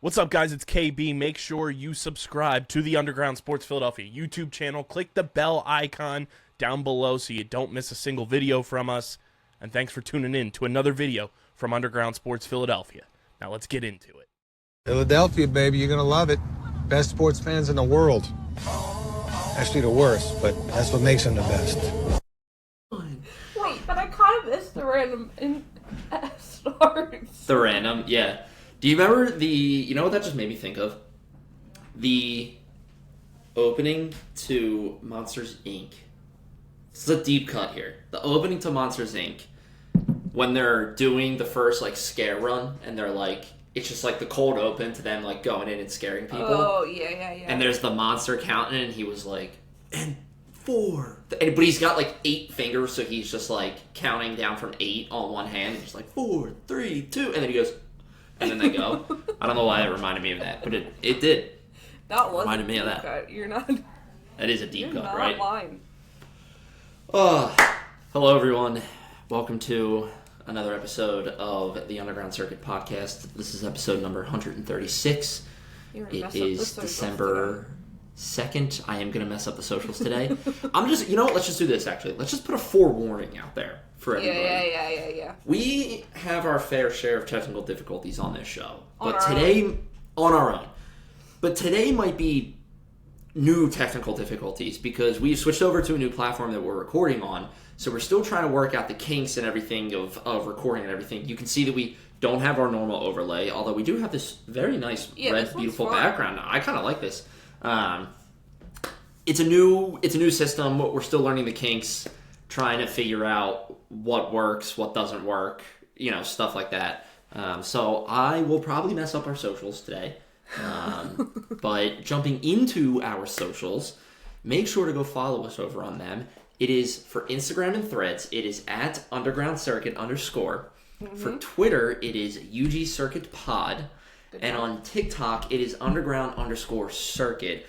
What's up, guys? It's KB. Make sure you subscribe to the Underground Sports Philadelphia YouTube channel. Click the bell icon down below so you don't miss a single video from us. And thanks for tuning in to another video from Underground Sports Philadelphia. Now let's get into it. Philadelphia, baby, you're going to love it. Best sports fans in the world. Actually, the worst, but that's what makes them the best. Wait, but I kind of missed the random starts. The random, yeah. Do you remember you know what that just made me think of? The opening to Monsters, Inc. This is a deep cut here. The opening to Monsters, Inc. When they're doing the first, scare run, and they're it's just the cold open to them, going in and scaring people. Oh, yeah. And there's the monster counting, and he was and 4. But he's got 8 fingers, so he's just counting down from 8 on one hand. And just 4, 3, 2, and then he goes, and then they go. I don't know why it reminded me of that, but it did. That was reminded me of that. Cut. You're not. That is a deep cut, not right? Lying. Hello everyone. Welcome to another episode of the Underground Circuit podcast. This is episode number 136. It is December 2nd. I am going to mess up the socials today. Let's just do this actually. Let's just put a forewarning out there for everybody. Yeah. We have our fair share of technical difficulties on this show. On our own. But today might be new technical difficulties because we've switched over to a new platform that we're recording on. So we're still trying to work out the kinks and everything of recording and everything. You can see that we don't have our normal overlay, although we do have this very nice red, beautiful background. I kind of like this. It's a new system. We're still learning the kinks, trying to figure out what works, what doesn't work, stuff like that. So I will probably mess up our socials today. But jumping into our socials, make sure to go follow us over on them. It is for Instagram and Threads. It is at Underground Circuit _. Mm-hmm. For Twitter, it is UG Circuit Pod. And on TikTok, it is Underground _Circuit.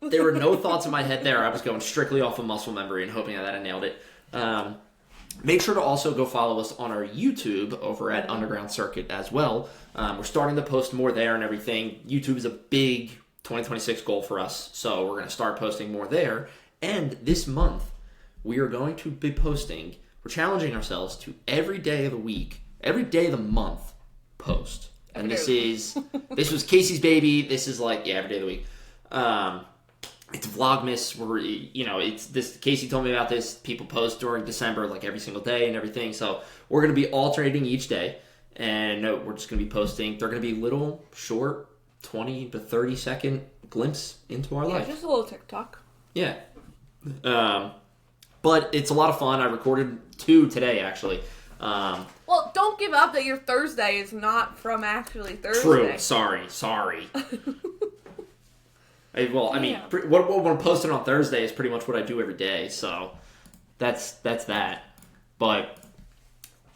There were no thoughts in my head there. I was going strictly off of muscle memory and hoping that I nailed it. Make sure to also go follow us on our YouTube over at Underground Circuit as well. We're starting to post more there and everything. YouTube is a big 2026 goal for us, so we're going to start posting more there. And this month, we are going to be posting, we're challenging ourselves to every day of the week, every day of the month post. And this was Casey's baby. This is every day of the week. It's Vlogmas. It's this. Casey told me about this. People post during December, every single day and everything. So we're going to be alternating each day, and we're just going to be posting. They're going to be little, short, 20 to 30 second glimpse into our life. Just a little TikTok. Yeah. But it's a lot of fun. I recorded 2 today, actually. Well, don't give up that your Thursday is not from actually Thursday. True. Sorry. What I'm posting on Thursday is pretty much what I do every day, so that's that. But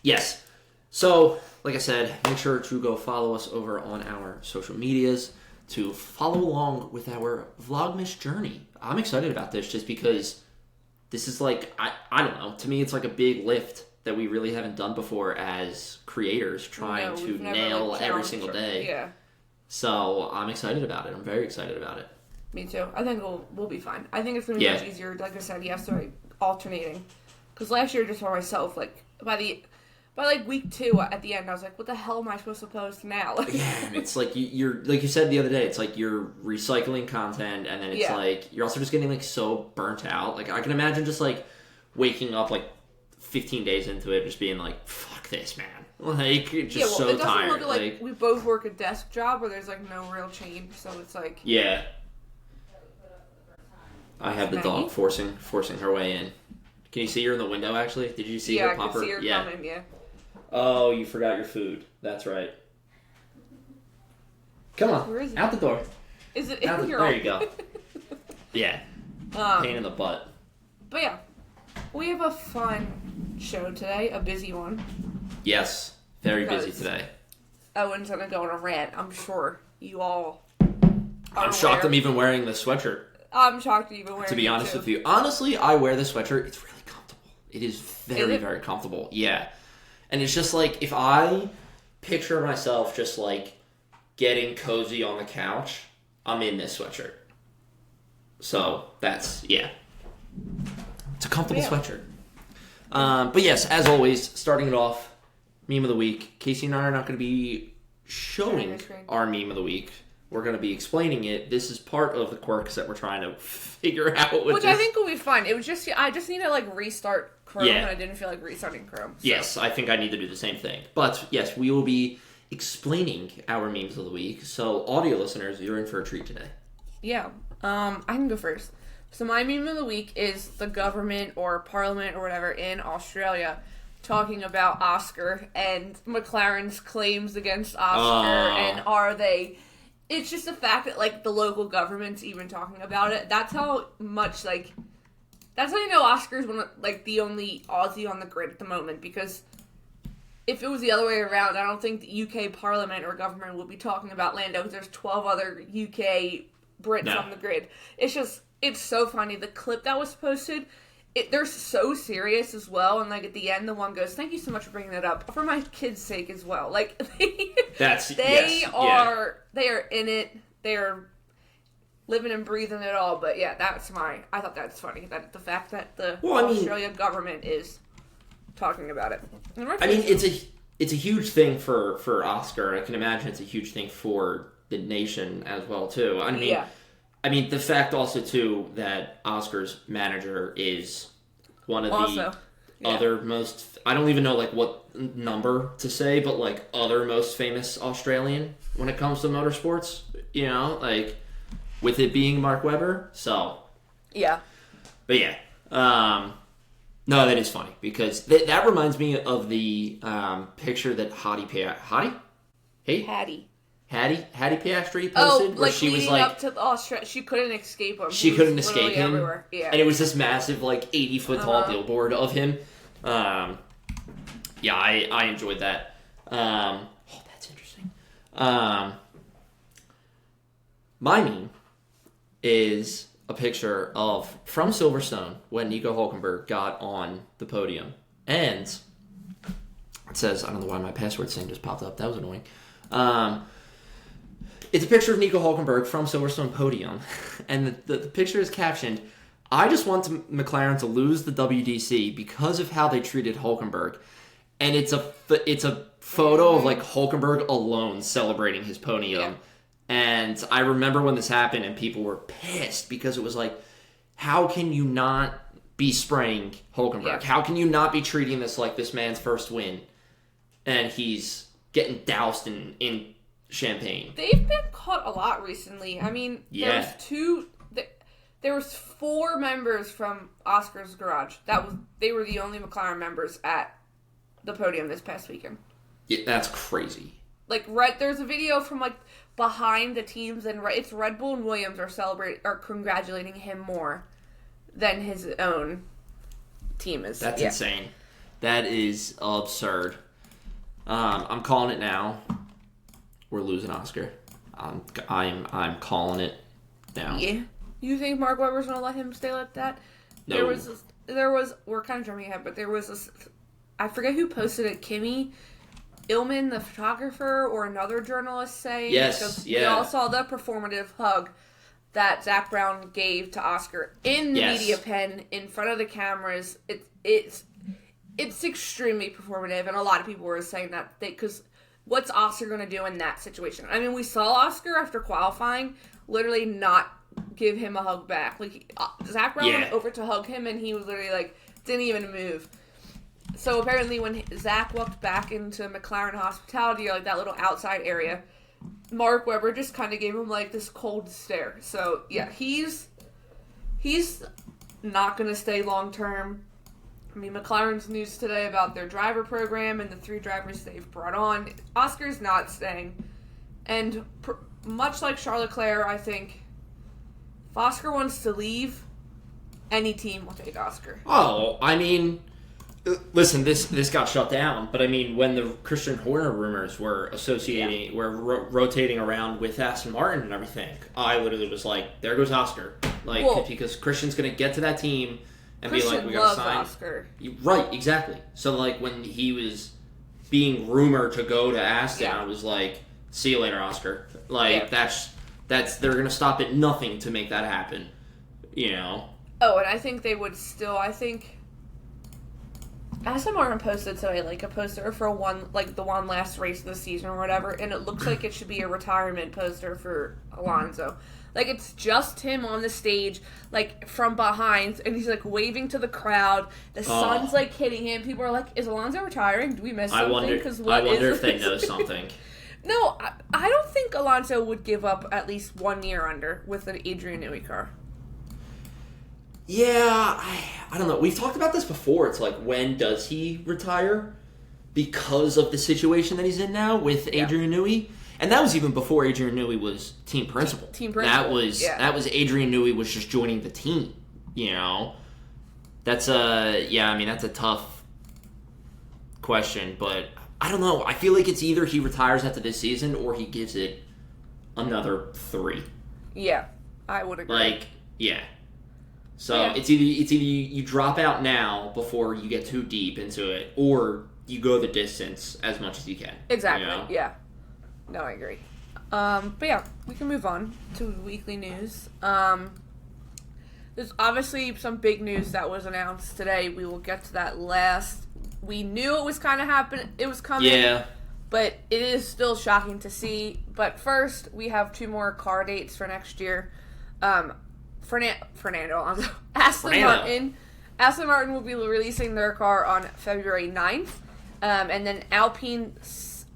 yes, so like I said, make sure to go follow us over on our social medias to follow along with our Vlogmas journey. I'm excited about this just because this is I don't know, to me it's a big lift that we really haven't done before as creators trying to nail every single day. Yeah. So I'm excited about it. I'm very excited about it. Me too. I think we'll be fine. I think it's going to be much easier. Like I said, yes, alternating. Because last year, just for myself, by week 2 at the end, I was like, what the hell am I supposed to post now? Yeah, and it's you're like you said the other day, it's you're recycling content, and then it's you're also just getting so burnt out. I can imagine just waking up 15 days into it, just being fuck this, man. So tired. It doesn't look we both work a desk job where there's no real change, so it's yeah. I have the dog forcing her way in. Can you see her in the window, actually? Did you see her pop her? Yeah, I can see her coming, yeah. Oh, you forgot your food. That's right. Come on. Where is it? Out the door. Is it in your There you go. Yeah. Pain in the butt. But yeah, we have a fun show today, a busy one. Yes. Very busy today. Owen's going to go on a rant. I'm sure you all are I'm shocked I'm even wearing the sweatshirt. I'm shocked you even wearing it. To be honest with you. Honestly, I wear this sweatshirt. It's really comfortable. It is very, very comfortable. Yeah. And it's just if I picture myself just getting cozy on the couch, I'm in this sweatshirt. So that's, yeah. It's a comfortable sweatshirt. But yes, as always, starting it off, meme of the week. Casey and I are not going to be showing our meme of the week. We're going to be explaining it. This is part of the quirks that we're trying to figure out. Which I think will be fun. It was just, I just need to like restart Chrome, and I didn't feel like restarting Chrome. So. Yes, I think I need to do the same thing. But yes, we will be explaining our memes of the week. So audio listeners, you're in for a treat today. Yeah. I can go first. So my meme of the week is the government or parliament or whatever in Australia talking about Oscar and McLaren's claims against Oscar and are they... It's just the fact that, like, the local government's even talking about it. That's how much, like... That's how you know Oscar's one of, like, the only Aussie on the grid at the moment, because if it was the other way around, I don't think the UK Parliament or government would be talking about Lando, because there's 12 other UK Brits on the grid. It's just... It's so funny. The clip that was posted... they're so serious as well, and like at the end, the one goes, "Thank you so much for bringing that up for my kids' sake as well." Like they are in it. They are living and breathing it all. But yeah, I thought that's funny. That the fact that the Australian government is talking about it. I mean, it's a huge thing for Oscar. I can imagine it's a huge thing for the nation as well too. I mean, the fact also, too, that Oscar's manager is one of the other most... I don't even know, like, what number to say, but, like, other most famous Australian when it comes to motorsports. You know, like, with it being Mark Webber. So... Yeah. But, yeah. No, that is funny, because that reminds me of the picture that Hattie? Hattie Piastri posted, where she was like, up to Australia, she couldn't escape him. She couldn't escape him. Everywhere. Yeah. And it was this massive, like, 80-foot tall billboard of him. I enjoyed that. That's interesting. My meme is a picture of from Silverstone when Nico Hülkenberg got on the podium, and it says, I don't know why my password thing just popped up. That was annoying. It's a picture of Nico Hülkenberg from Silverstone podium, and the picture is captioned, "I just want McLaren to lose the WDC because of how they treated Hülkenberg." And it's a photo of, like, Hülkenberg alone celebrating his podium. Yeah. And I remember when this happened and people were pissed because it was like, how can you not be spraying Hülkenberg? Yeah. How can you not be treating this like this man's first win? And he's getting doused in champagne. They've been caught a lot recently. I mean, there was 4 members from Oscar's garage. They were the only McLaren members at the podium this past weekend. Yeah, that's crazy. Like, there's a video from, like, behind the teams, and it's Red Bull and Williams are congratulating him more than his own team is. That's insane. That is absurd. I'm calling it now. We're losing Oscar. I'm calling it now. Yeah. You think Mark Webber's gonna let him stay like that? No. There was. We're kind of jumping ahead, but there was this. I forget who posted it. Kimmy Illman, the photographer, or another journalist saying. Yes. Yeah. We all saw the performative hug that Zach Brown gave to Oscar in the media pen in front of the cameras. It's extremely performative, and a lot of people were saying that because. What's Oscar going to do in that situation? I mean, we saw Oscar after qualifying literally not give him a hug back. Like, Zach Brown went over to hug him, and he was literally, like, didn't even move. So apparently when Zach walked back into McLaren hospitality, or, like, that little outside area, Mark Webber just kind of gave him, like, this cold stare. So, yeah, he's not going to stay long-term. I mean, McLaren's news today about their driver program and the 3 drivers they've brought on. Oscar's not staying. And much like Charles Leclerc, I think if Oscar wants to leave, any team will take Oscar. Oh, I mean, listen, this got shut down. But, I mean, when the Christian Horner rumors were rotating around with Aston Martin and everything, I literally was like, there goes Oscar. Like, because Christian's going to get to that team and Christian be like, we got to sign. Oscar. Right, exactly. So, like, when he was being rumored to go to Aston, I was like, see you later, Oscar. Like, that's they're going to stop at nothing to make that happen, you know? Oh, and I think they would still, Aston Martin posted today, like, a poster for the one last race of the season or whatever, and it looks like it should be a retirement poster for Alonso. Like, it's just him on the stage, like, from behind, and he's, like, waving to the crowd. The sun's, like, hitting him. People are like, is Alonso retiring? Do we miss something? I wonder if they know something. No, I don't think Alonso would give up at least 1 year under with an Adrian Newey car. Yeah, I don't know. We've talked about this before. It's like, when does he retire? Because of the situation that he's in now with Adrian Newey. And that was even before Adrian Newey was team principal. That was Adrian Newey was just joining the team, you know? That's a tough question, but I don't know. I feel like it's either he retires after this season or he gives it another 3. Yeah, I would agree. Like, yeah. So it's either you drop out now before you get too deep into it, or you go the distance as much as you can. Exactly. You know? Yeah. No, I agree. But yeah, we can move on to weekly news. There's obviously some big news that was announced today. We will get to that last. We knew it was kind of happening. It was coming. Yeah. But it is still shocking to see. But first, we have 2 more car dates for next year. Fernando Alonso. Aston Martin will be releasing their car on February 9th. And then Alpine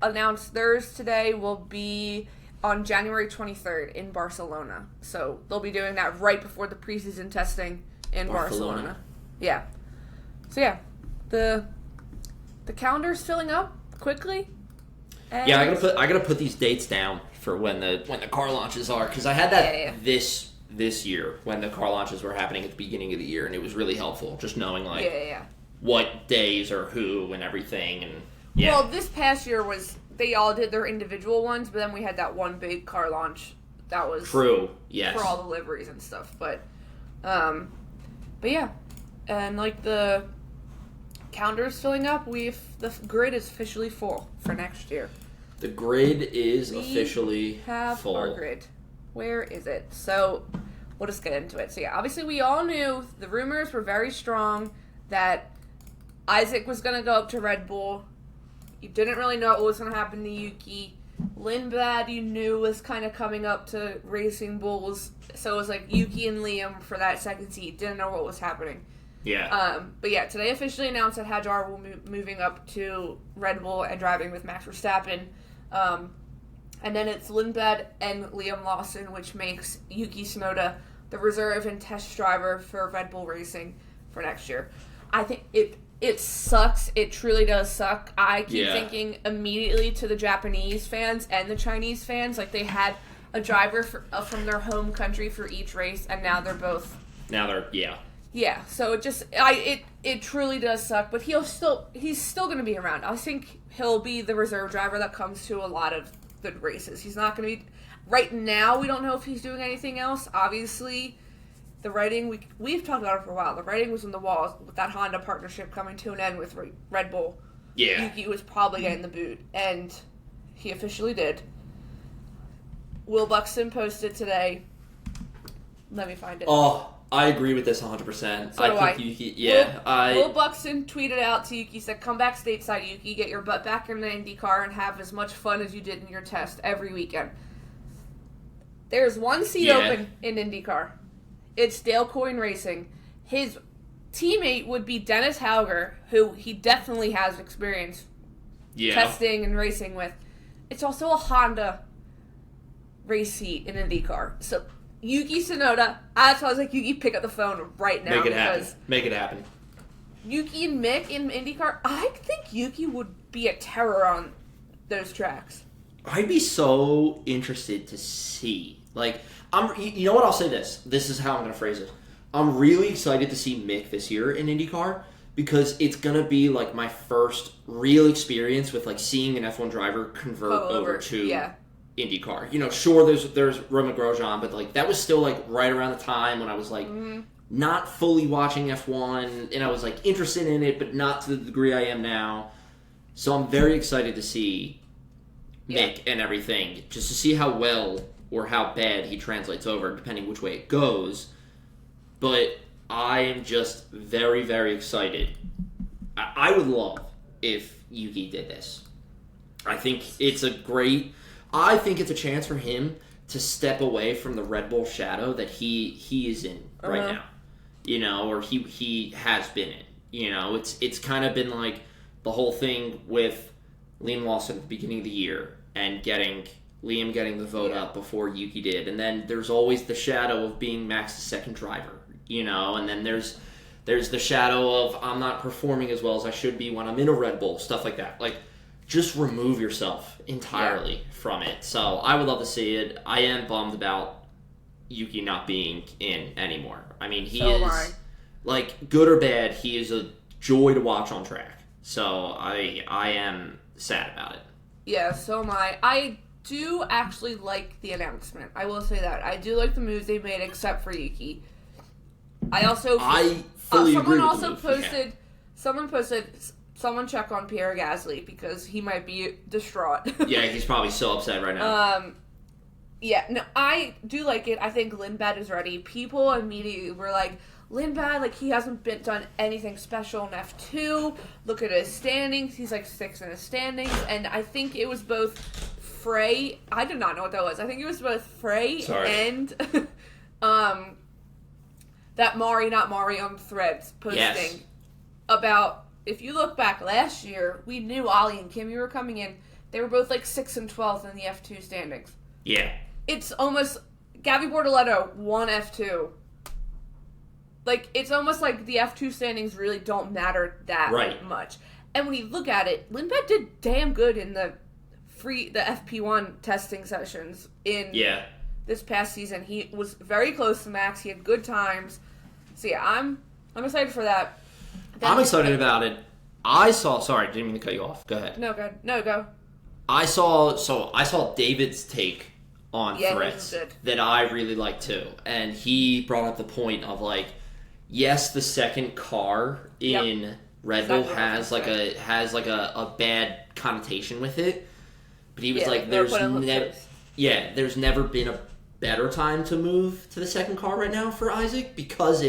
announced theirs today will be on January 23rd in Barcelona. So they'll be doing that right before the preseason testing in Barcelona. Yeah. So yeah, the calendar's filling up quickly. And I gotta put these dates down for when the car launches are, because I had that this year when the car launches were happening at the beginning of the year, and it was really helpful just knowing what days or who and everything. And well, this past year they all did their individual ones, but then we had that one big car launch that was true. Yes, for all the liveries and stuff. But yeah, and like the calendar's filling up. The grid is officially full for next year. The grid is officially have full. Our grid. Where is it? So we'll just get into it. So yeah, obviously we all knew the rumors were very strong that Isaac was going to go up to Red Bull. You didn't really know what was going to happen to Yuki. Lindblad, you knew, was kind of coming up to Racing Bulls. So it was like Yuki and Liam for that second seat. Didn't know what was happening. Yeah. But yeah, today officially announced that Hadjar will be moving up to Red Bull and driving with Max Verstappen. And then it's Lindblad and Liam Lawson, which makes Yuki Tsunoda the reserve and test driver for Red Bull Racing for next year. I think it sucks. It truly does suck. I keep thinking immediately to the Japanese fans and the Chinese fans. Like, they had a driver from their home country for each race, and now they're both... Yeah, so it truly does suck, but he's still going to be around. I think he'll be the reserve driver that comes to a lot of the races. He's not going to be... Right now, we don't know if he's doing anything else. Obviously, the writing, we've talked about it for a while. The writing was on the walls with that Honda partnership coming to an end with Red Bull. Yeah. Yuki was probably getting the boot, and he officially did. Will Buxton posted today. Let me find it. Oh, I agree with this 100%. So I think Yuki, Will Buxton tweeted out to Yuki, said, "Come back stateside, Yuki. Get your butt back in the Indy car and have as much fun as you did in your test every weekend." There's one seat open in IndyCar. It's Dale Coyne Racing. His teammate would be Dennis Hauger, who he definitely has experience testing and racing with. It's also a Honda race seat in IndyCar. So Yuki Tsunoda, that's why I was like, Yuki, pick up the phone right now. Make it happen. Yuki and Mick in IndyCar, I think Yuki would be a terror on those tracks. I'd be so interested to see. Like, you know what? I'll say this. This is how I'm going to phrase it. I'm really excited to see Mick this year in IndyCar because it's going to be like my first real experience with like seeing an F1 driver convert over to IndyCar. You know, sure, there's Romain Grosjean, but like that was still like right around the time when I was like not fully watching F1 and I was like interested in it, but not to the degree I am now. So I'm very excited to see Mick and everything, just to see how well or how bad he translates over, depending which way it goes. But I am just very, very excited. I would love if Yuki did this. I think it's a chance for him to step away from the Red Bull shadow that he is in right now. You know, or he has been in. You know, it's kind of been like the whole thing with Liam Lawson at the beginning of the year and Liam getting the vote up before Yuki did. And then there's always the shadow of being Max's second driver, you know, and then there's the shadow of I'm not performing as well as I should be when I'm in a Red Bull, stuff like that. Like, just remove yourself entirely from it. So I would love to see it. I am bummed about Yuki not being in anymore. I mean, he is, like, good or bad, he is a joy to watch on track. So I am sad about it. Yeah, so am I. I do actually like the announcement. I will say that. I do like the moves they made, except for Yuki. I fully agree with the move. Someone check on Pierre Gasly because he might be distraught. Yeah, he's probably so upset right now. Yeah, no, I do like it. I think Lindblad is ready. People immediately were like, Lindblad, like, he hasn't done anything special in F2. Look at his standings. He's like 6th in his standings. And I think it was both Frey. I did not know what that was. I think it was both Frey and that not Mari on Threads posting about, if you look back last year, we knew Ollie and Kimi were coming in. They were both like 6th and 12th in the F2 standings. Yeah. It's almost, Gabby Bortoletto won F2. Like, it's almost like the F2 standings really don't matter that much. And when you look at it, Lindblad did damn good in the FP1 testing sessions in this past season. He was very close to Max. He had good times. So yeah, I'm excited for that. I'm excited about it. Sorry, didn't mean to cut you off. Go ahead. No, go. I saw David's take on Threads that I really like too. And he brought up the point of, like, yes, the second car in Red Bull has a bad connotation with it. But he was like, there's never been a better time to move to the second car right now for Isaac, because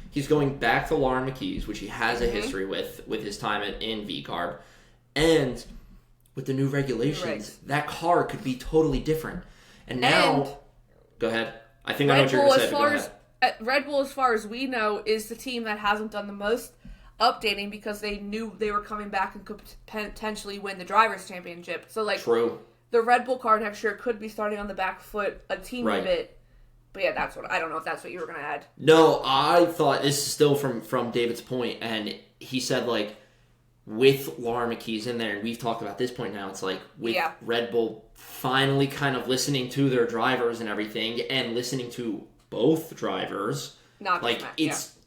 he's going back to Lauren McKee's, which he has a history with his time in VCARB, and with the new regulations, that car could be totally different. And now, go ahead. I think I know what you're going to say, but go ahead. Red Bull, as far as we know, is the team that hasn't done the most updating because they knew they were coming back and could potentially win the Drivers' Championship. So, like, true. The Red Bull car next year could be starting on the back foot a teeny bit. But yeah, I don't know if that's what you were going to add. No, I thought, this is still from David's point, and he said, like, with Laura McKee's in there, and we've talked about this point now, it's like, with Red Bull finally kind of listening to their drivers and everything, and listening to both drivers,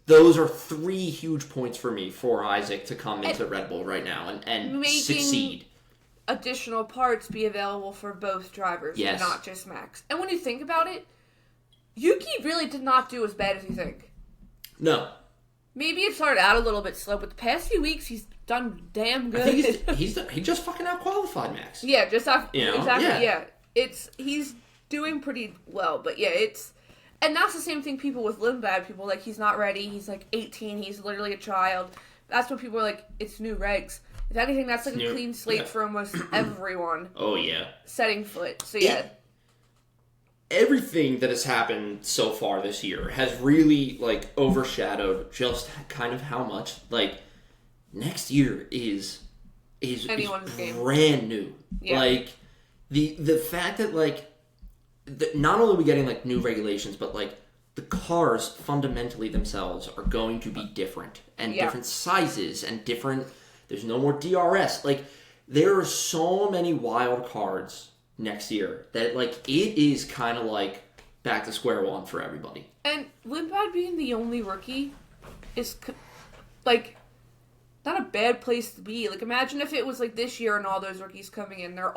those are 3 huge points for me for Isaac to come into Red Bull right now and succeed. Additional parts be available for both drivers, not just Max. And when you think about it, Yuki really did not do as bad as you think. No. Maybe it started out a little bit slow, but the past few weeks he's done damn good. I think he just fucking out-qualified Max. Yeah, exactly. Yeah, he's doing pretty well, but and that's the same thing. People with Lindblad, people like, he's not ready. He's like 18. He's literally a child. That's what people are like. It's new regs. If anything, that's like a clean slate for almost everyone. Oh yeah. Setting foot. So yeah. Everything that has happened so far this year has really, like, overshadowed just kind of how much, like, next year is brand new. Yeah. Like, the fact that, like, not only are we getting, like, new regulations, but, like, the cars fundamentally themselves are going to be different, and different sizes, and different, there's no more DRS. Like, there are so many wild cards next year that, like, it is kind of like back to square one for everybody. And Lindblad being the only rookie is, like, not a bad place to be. Like, imagine if it was like this year and all those rookies coming in, they're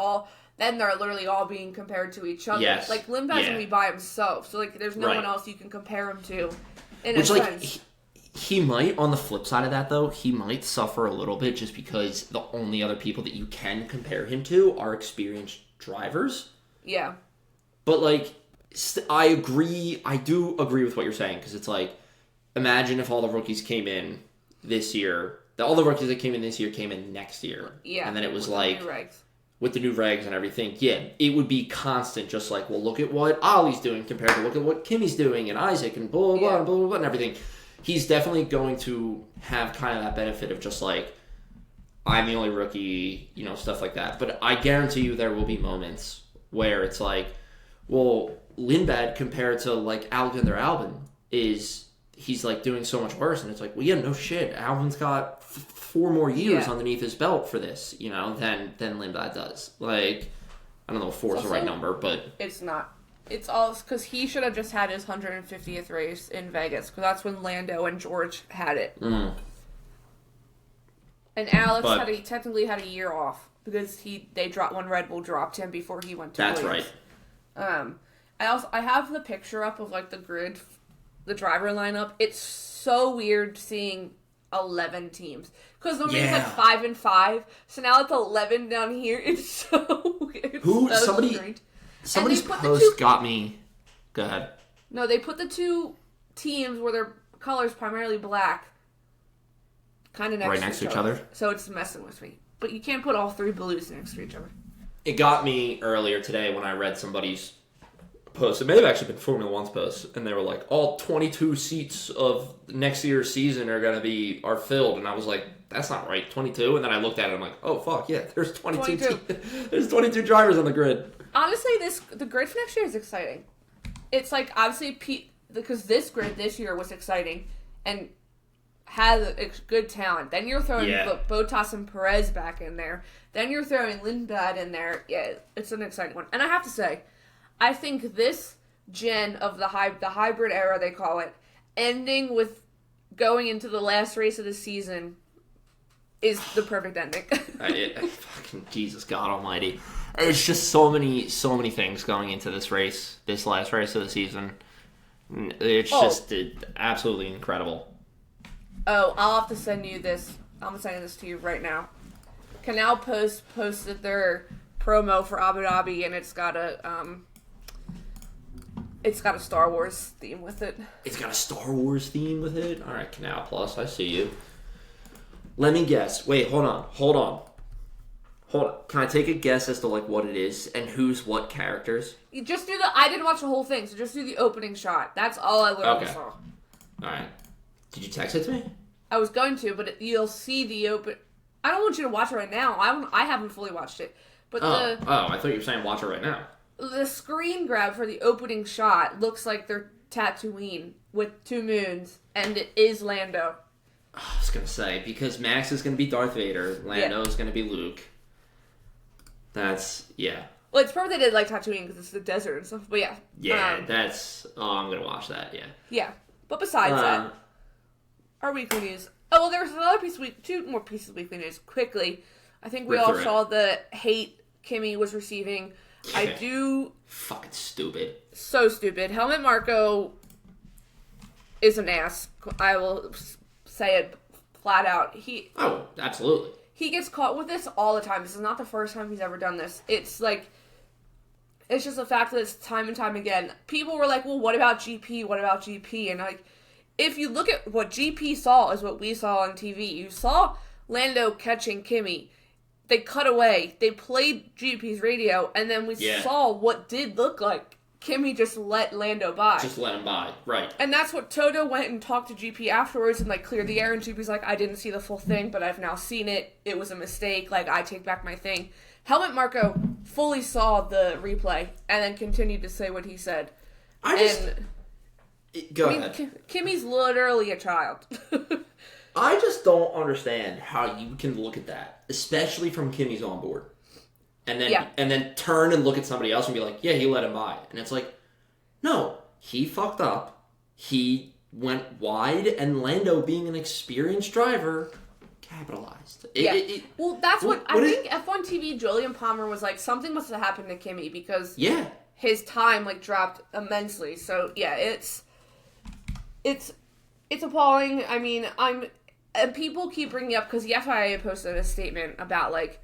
literally all being compared to each other. Yes. Like, Lindblad's gonna be by himself, so, like, there's no one else you can compare him to. He might, on the flip side of that, though, he might suffer a little bit just because the only other people that you can compare him to are experienced drivers. Yeah. But, like, I do agree with what you're saying, because it's like, imagine if all the rookies came in this year, all the rookies that came in this year came in next year. Yeah. And then it was with like, the new regs. with the new regs and everything, yeah, it would be constant, just like, well, look at what Ollie's doing compared to look at what Kimmy's doing and Isaac and blah, blah, blah, blah, blah, blah, and everything. He's definitely going to have kind of that benefit of just like, I'm the only rookie, you know, stuff like that. But I guarantee you there will be moments where it's like, well, Lindblad compared to like Alexander Albon he's like doing so much worse, and it's like, well, yeah, no shit. Albon's got 4 more years underneath his belt for this, you know, than Lindblad does. Like, I don't know if 4 is the right number, but it's not. It's all because he should have just had his 150th race in Vegas, because that's when Lando and George had it. Mm. And Alex technically had a year off because when Red Bull dropped him before he went to Williams. Right. I have the picture up of like the grid, the driver lineup. It's so weird seeing 11 teams, because normally it's like 5 and 5. So now it's 11 down here. It's so weird. Somebody's post got me. Go ahead. No, they put the 2 teams where their colors primarily black, kind of next to each other. So it's messing with me. But you can't put all 3 blues next to each other. It got me earlier today when I read somebody's post. It may have actually been Formula One's post, and they were like, all 22 seats of next year's season are filled, and I was like, that's not right, 22. And then I looked at it, and I'm like, oh fuck yeah, there's 22. There's 22 drivers on the grid. Honestly, the grid for next year is exciting. It's like, obviously, because this grid this year was exciting and had good talent. Then you're throwing Bottas and Perez back in there. Then you're throwing Lindblad in there. Yeah, it's an exciting one. And I have to say, I think this gen of the hybrid era, they call it, ending with going into the last race of the season is the perfect ending. Fucking Jesus God Almighty! It's just so many things going into this last race of the season. It's just absolutely incredible. Oh, I'll have to send you this. I'm sending this to you right now. Canal Post posted their promo for Abu Dhabi, and it's got a Star Wars theme with it. It's got a Star Wars theme with it? All right, Canal Plus, I see you. Let me guess. Wait, hold on. Can I take a guess as to like what it is and who's what characters? You just do I didn't watch the whole thing, so just do the opening shot. That's all I literally saw. All right. Did you text it to me? I was going to, but you'll see the open. I don't want you to watch it right now. I haven't fully watched it, but I thought you were saying watch it right now. The screen grab for the opening shot looks like they're Tatooine with 2 moons, and it is Lando. I was gonna say, because Max is gonna be Darth Vader, Lando is gonna be Luke. That's Well, it's probably they did like Tatooine because it's the desert and stuff. But yeah. Yeah, I'm gonna watch that. Yeah. Yeah, but besides that, our weekly news. Oh well, there was another piece of 2 more pieces of weekly news. Quickly, I think we all saw the hate Kimmy was receiving. Yeah. I do. Fucking stupid. So stupid. Helmut Marko is an ass. I will say it flat out. Absolutely. He gets caught with this all the time. This is not the first time he's ever done this. It's like, it's just the fact that it's time and time again. People were like, well, what about GP? What about GP? And like, if you look at what GP saw is what we saw on TV. You saw Lando catching Kimmy. They cut away. They played GP's radio, and then we saw what did look like Kimmy just let Lando by. Just let him by, right. And that's what Toto went and talked to GP afterwards and, like, cleared the air, and GP's like, I didn't see the full thing, but I've now seen it. It was a mistake. Like, I take back my thing. Helmut Marko fully saw the replay and then continued to say what he said. Go ahead. Kimmy's literally a child. I just don't understand how you can look at that, especially from Kimmy's on board. And then turn and look at somebody else and be like, yeah, he let him by. And it's like, no, he fucked up. He went wide, and Lando, being an experienced driver, capitalized. That's what I think F1 TV, Julian Palmer was like, something must have happened to Kimmy because his time like dropped immensely. So yeah, it's appalling. I mean, and people keep bringing up, because the FIA posted a statement about like,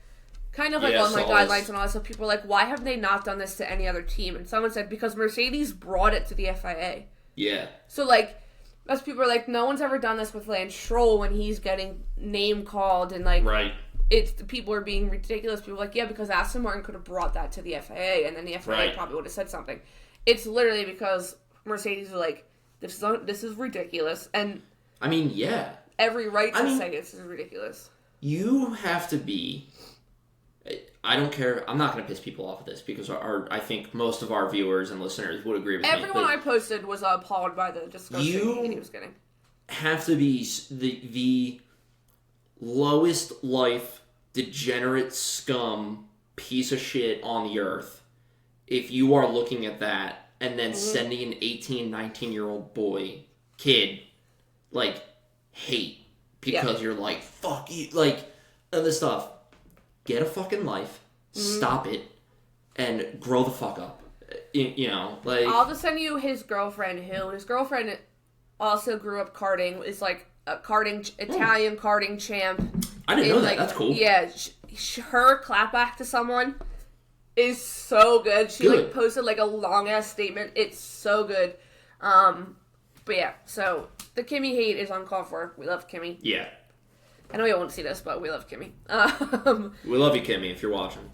kind of like on my guidelines and all that stuff, people are like, why have they not done this to any other team? And someone said, because Mercedes brought it to the FIA. Yeah. So, like, most people are like, no one's ever done this with Lance Stroll when he's getting name called and, like, right. People are being ridiculous. People are like, yeah, because Aston Martin could have brought that to the FIA, and then the FIA probably would have said something. It's literally because Mercedes is like, this is ridiculous, and I mean, yeah, every right to say this is ridiculous. You have to be. I don't care. I'm not going to piss people off with this because I think most of our viewers and listeners would agree with me. Everyone I posted was appalled by the disgusting he was getting. Have to be the lowest life, degenerate scum piece of shit on the earth if you are looking at that and then sending an 18, 19-year-old kid, like, hate because you're like, fuck you, like, other stuff. Get a fucking life, stop it, and grow the fuck up. You know, like... I'll just send you his girlfriend, his girlfriend also grew up karting, is like a Italian karting champ. I didn't know that. That's cool. Yeah, her clapback to someone is so good. She like posted like a long ass statement. It's so good. But yeah, so the Kimmy hate is uncalled for. We love Kimmy. Yeah. I know you won't see this, but we love Kimmy. We love you, Kimmy, if you're watching.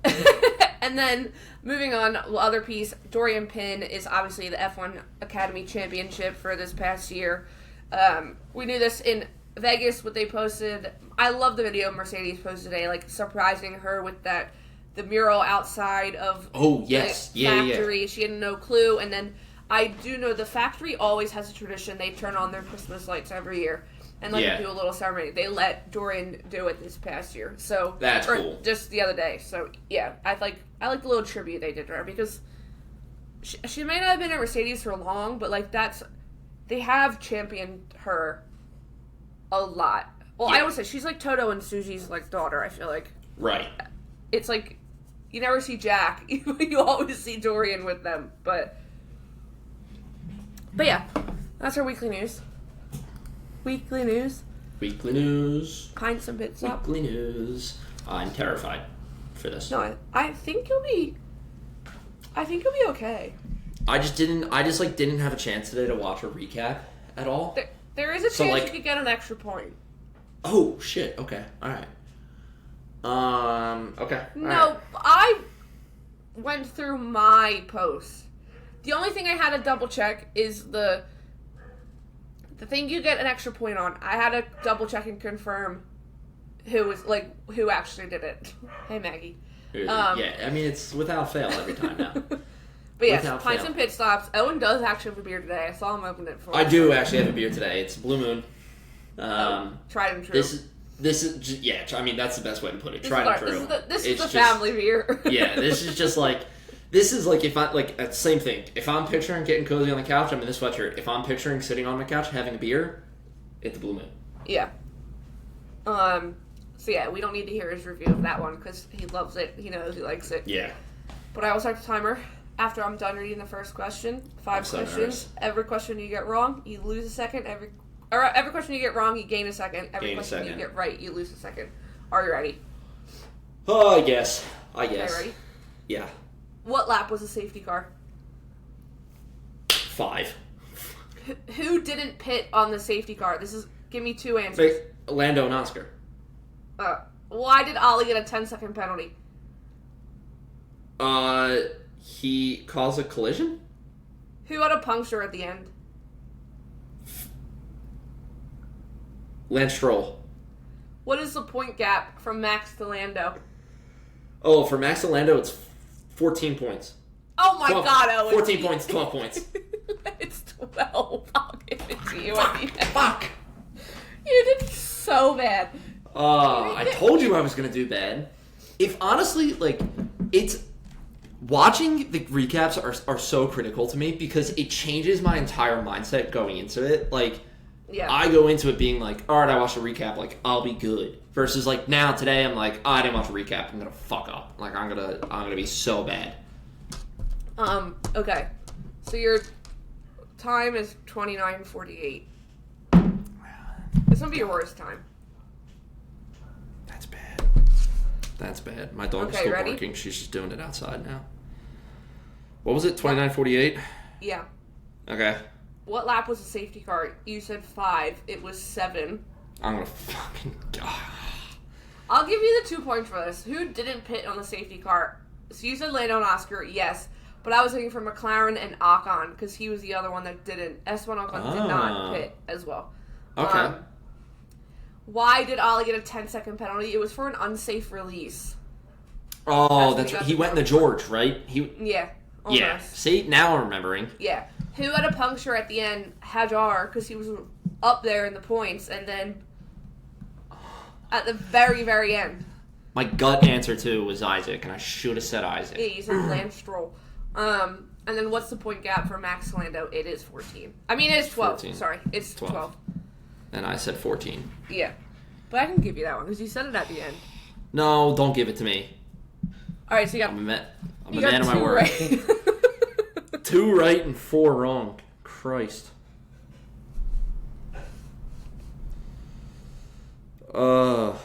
And then, moving on, the other piece, Dorian Pin is obviously the F1 Academy Championship for this past year. We knew this in Vegas, what they posted. I love the video Mercedes posted today, like, surprising her with the mural outside of the factory. Yeah. She had no clue. And then, I do know the factory always has a tradition. They turn on their Christmas lights every year. And do a little ceremony. They let Dorian do it this past year. So that's cool. Just the other day. So yeah, I like the little tribute they did to her because she may not have been at Mercedes for long, but like they have championed her a lot. Well, I always say she's like Toto and Suji's like daughter. I feel like it's like you never see Jack, you always see Dorian with them. But yeah, that's our weekly news. Weekly news. Pints and bits up. Weekly news. I'm terrified for this. No, I think you'll be okay. I just didn't have a chance today to watch a recap at all. There is a chance you could get an extra point. Oh shit! Okay, all right. Okay. No, I went through my posts. The only thing I had to double check is the thing you get an extra point on. I had to double check and confirm who actually did it. Hey, Maggie. Yeah, I mean, it's without fail every time now. But yes, pints and pit stops. Owen does actually have a beer today. I saw him open it for I do actually have a beer today. It's Blue Moon. Tried and true. This is yeah. I mean, that's the best way to put it. Tried and true. This is the family beer. Yeah, this is just like. This is like if I like same thing. If I'm picturing getting cozy on the couch, I'm in this sweatshirt. If I'm picturing sitting on my couch having a beer, it's the Blue Moon. Yeah. So yeah, we don't need to hear his review of that one because he loves it. He knows he likes it. Yeah. But I will start the timer after I'm done reading the first question. 5 questions. Nervous. Every question you get wrong, you lose a second. Every question you get wrong, you gain a second. Every question you get right, you lose a second. Are you ready? Oh, I guess. Okay, ready? Yeah. What lap was the safety car? 5. Who didn't pit on the safety car? Give me 2 answers. Lando and Oscar. Why did Ollie get a 10-second penalty? He caused a collision? Who had a puncture at the end? Lance Stroll. What is the point gap from Max to Lando? Oh, for Max to Lando, it's 14 points. Oh my God, Owen. 14 points, 12 points. It's 12. I'll give it to you. Fuck. You did so bad. I told you I was going to do bad. If honestly, like, it's... Watching the recaps are so critical to me because it changes my entire mindset going into it. Like, I go into it being like, all right, I watched a recap, like, I'll be good. Versus, like, now, today, I'm like, I didn't watch a recap, I'm gonna fuck up. Like, I'm gonna be so bad. Okay. So your time is 29:48. This will be your worst time. That's bad. That's bad. My dog's Okay, still ready? barking. She's just doing it outside now. What was it? 29:48. Yeah. Okay. What lap was the safety car? You said 5. It was 7. I'm gonna fucking God. I'll give you the 2 points for this. Who didn't pit on the safety car? So you said Lando and Oscar, yes. But I was thinking for McLaren and Ocon, because he was the other one that didn't. Esteban Ocon did not pit as well. Okay. Why did Ollie get a 10-second penalty? It was for an unsafe release. Oh, that's right. He went in the George, right? Yeah. Almost. Yeah. See, now I'm remembering. Yeah. Who had a puncture at the end? Hajar, because he was up there in the points, and then at the very, very end. My gut answer, too, was Isaac, and I should have said Isaac. Yeah, you said Lance Stroll. And then what's the point gap for Max Lando? It is 14. I mean, it is 12. 14. Sorry. It's 12. And I said 14. Yeah. But I can give you that one, because you said it at the end. No, don't give it to me. All right, so you got... I'm a man got of my 2 word. right. 2 right and 4 wrong. Christ. Waiting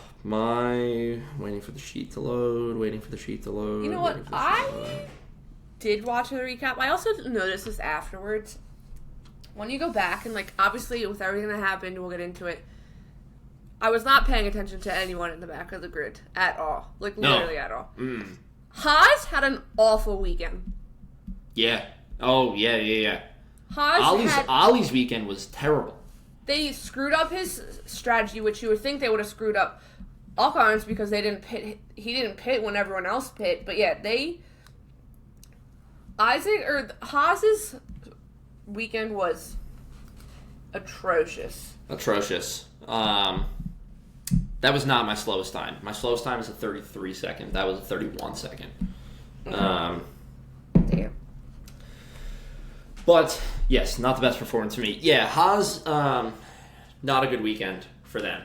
for the sheet to load, You know what? I did watch the recap. I also noticed this afterwards. When you go back and, like, obviously with everything that happened, we'll get into it. I was not paying attention to anyone in the back of the grid at all. Like, literally at all. Haas had an awful weekend. Yeah. Oh, yeah. Haas Ollie's weekend was terrible. They screwed up his strategy, which you would think they would have screwed up Ocon's because they didn't pit. He didn't pit when everyone else pit. But yeah, Haas's weekend was atrocious. That was not my slowest time. My slowest time is a 33 second. That was a 31 second. Damn. But yes, not the best performance for me. Yeah, Haas, not a good weekend for them.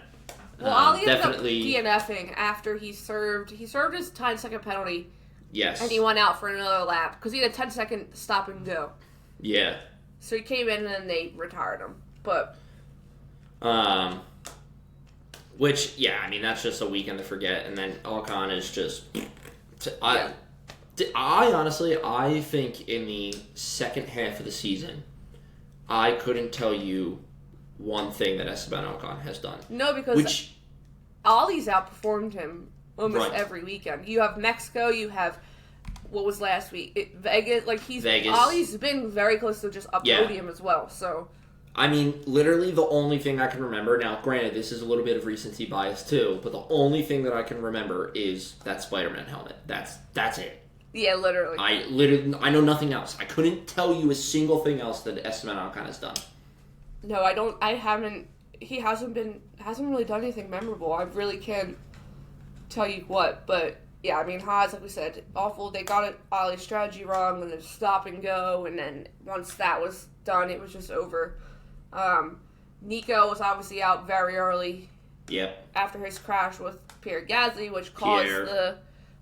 Well, Ollie ended up definitely DNFing after he served his 10-second penalty. Yes. And he went out for another lap because he had a 10-second stop and go. Yeah. So he came in and then they retired him. But which, yeah, I mean, that's just a weekend to forget. And then Ocon is just... I honestly, I think in the second half of the season, I couldn't tell you one thing that Esteban Ocon has done. No, because Ollie's outperformed him almost every weekend. You have Mexico, you have... What was last week? Vegas. Like, Ollie's been very close to just a podium as well, so... I mean, literally the only thing I can remember, now granted this is a little bit of recency bias too, but the only thing that I can remember is that Spider-Man helmet. That's it. Yeah, literally. I know nothing else. I couldn't tell you a single thing else that Esteban Ocon has done. No, he hasn't really done anything memorable. I really can't tell you what, but yeah, I mean, Haas, like we said, awful. They got Ollie's strategy wrong and then stop and go, and then once that was done, it was just over. Nico was obviously out very early. Yep. After his crash with Pierre Gasly, which caused the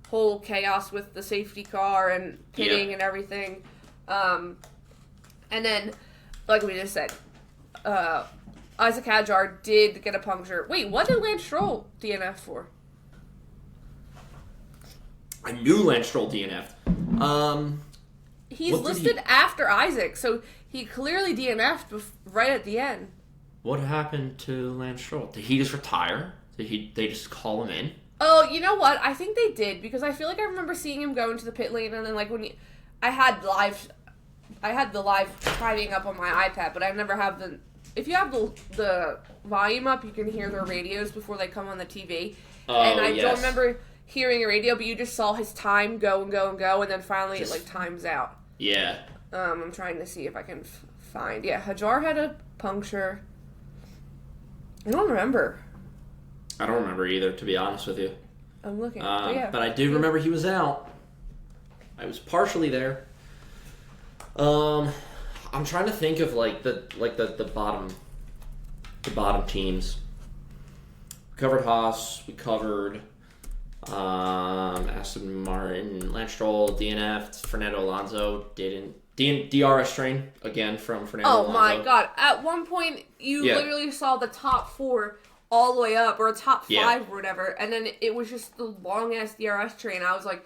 whole chaos with the safety car and pitting and everything. And then, like we just said, Isaac Hadjar did get a puncture. Wait, what did Lance Stroll DNF for? I knew Lance Stroll DNF'd. He's listed after Isaac, so he clearly DNF'd right at the end. What happened to Lance Stroll? Did he just retire? They just call him in? Oh, you know what? I think they did, because I feel like I remember seeing him go into the pit lane, and then like I had the live timing up on my iPad, but I never have the. If you have the volume up, you can hear their radios before they come on the TV. Oh, and I don't remember hearing a radio, but you just saw his time go and go and go, and then finally it like times out. Yeah. I'm trying to see if I can find. Yeah, Hadjar had a puncture. I don't remember. I don't remember either, to be honest with you. I'm looking. But I do remember he was out. I was partially there. I'm trying to think of the bottom teams. We covered Haas. We covered Aston Martin, Lance Stroll, DNF'd. Fernando Alonso didn't. DRS train again from Fernando Alonso. Oh my god! At one point, you literally saw the top 4 all the way up, or a top 5 Yeah. or whatever, and then it was just the long-ass DRS train. I was like,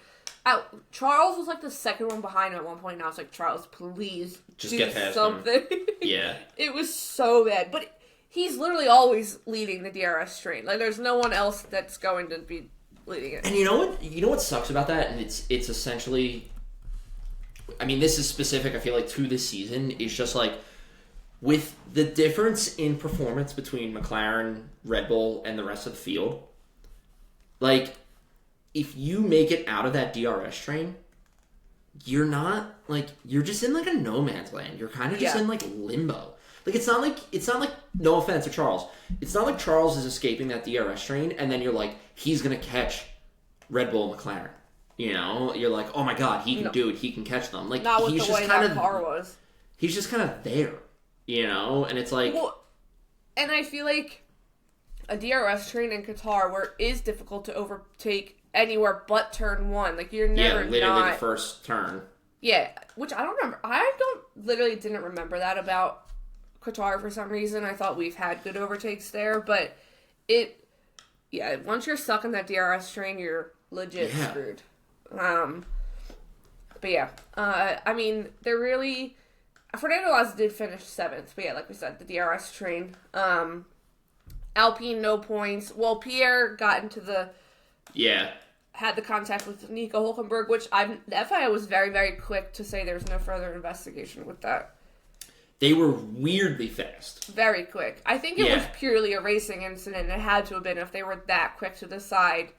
Charles was like the second one behind him at one point, and I was like, Charles, please Just do get past something. Yeah. It was so bad, but he's literally always leading the DRS train. Like, there's no one else that's going to be leading it. And you know what? You know what sucks about that? And it's essentially, I mean, this is specific, I feel like, to this season. It's just like, with the difference in performance between McLaren, Red Bull, and the rest of the field, like, if you make it out of that DRS train, you're not, like, you're just in, like, a no man's land. You're kind of just in, like, limbo. Like, it's not like, no offense to Charles, it's not like Charles is escaping that DRS train, and then you're like, he's going to catch Red Bull and McLaren. You know? You're like, oh my god, he can do it, he can catch them. Like, Not with he's the just way kind that of, car was. he's just kind of there. You know? And it's like... Well, and I feel like a DRS train in Qatar, where it is difficult to overtake anywhere but turn 1. Like, you're never literally the first turn. Yeah, which I don't remember. Literally didn't remember that about Qatar for some reason. I thought we've had good overtakes there, but once you're stuck in that DRS train, you're legit screwed. But yeah, I mean, they're really... Fernando Alonso did finish 7th, but yeah, like we said, the DRS train. Alpine, no points. Well, Pierre got into the... Yeah. Had the contact with Nico Hülkenberg, which the FIA was very, very quick to say there's no further investigation with that. They were weirdly fast. Very quick. I think it was purely a racing incident. It had to have been if they were that quick to decide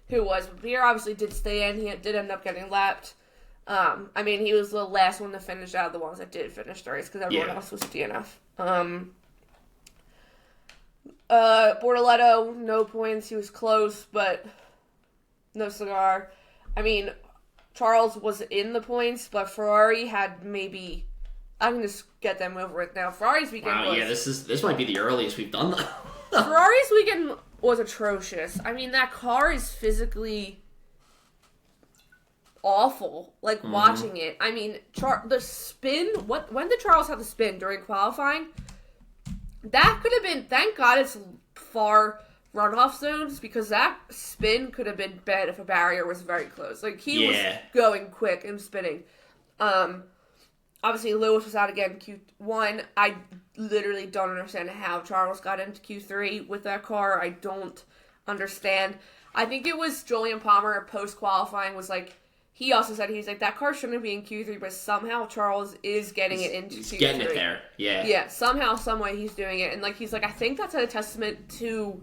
who was. But Pierre obviously did stay in. He did end up getting lapped. I mean, he was the last one to finish out of the ones that did finish the race because everyone else was DNF. Bortoletto, no points. He was close, but no cigar. I mean, Charles was in the points, but Ferrari had maybe... I can just get them over with now. Ferrari's weekend was... this might be the earliest we've done that. Ferrari's weekend was atrocious. I mean, that car is physically awful. Like, watching it. I mean, the spin... When did Charles have the spin? During qualifying? That could have been... Thank God it's far runoff zones, because that spin could have been bad if a barrier was very close. Like, he was going quick and spinning. Obviously, Lewis was out again in Q1. I literally don't understand how Charles got into Q3 with that car. I don't understand. I think it was Julian Palmer post-qualifying was like, he also said, he's like, that car shouldn't be in Q3, but somehow Charles is getting it into Q3. He's getting it there, yeah. Yeah, somehow, some way he's doing it. And, like, he's like, I think that's a testament to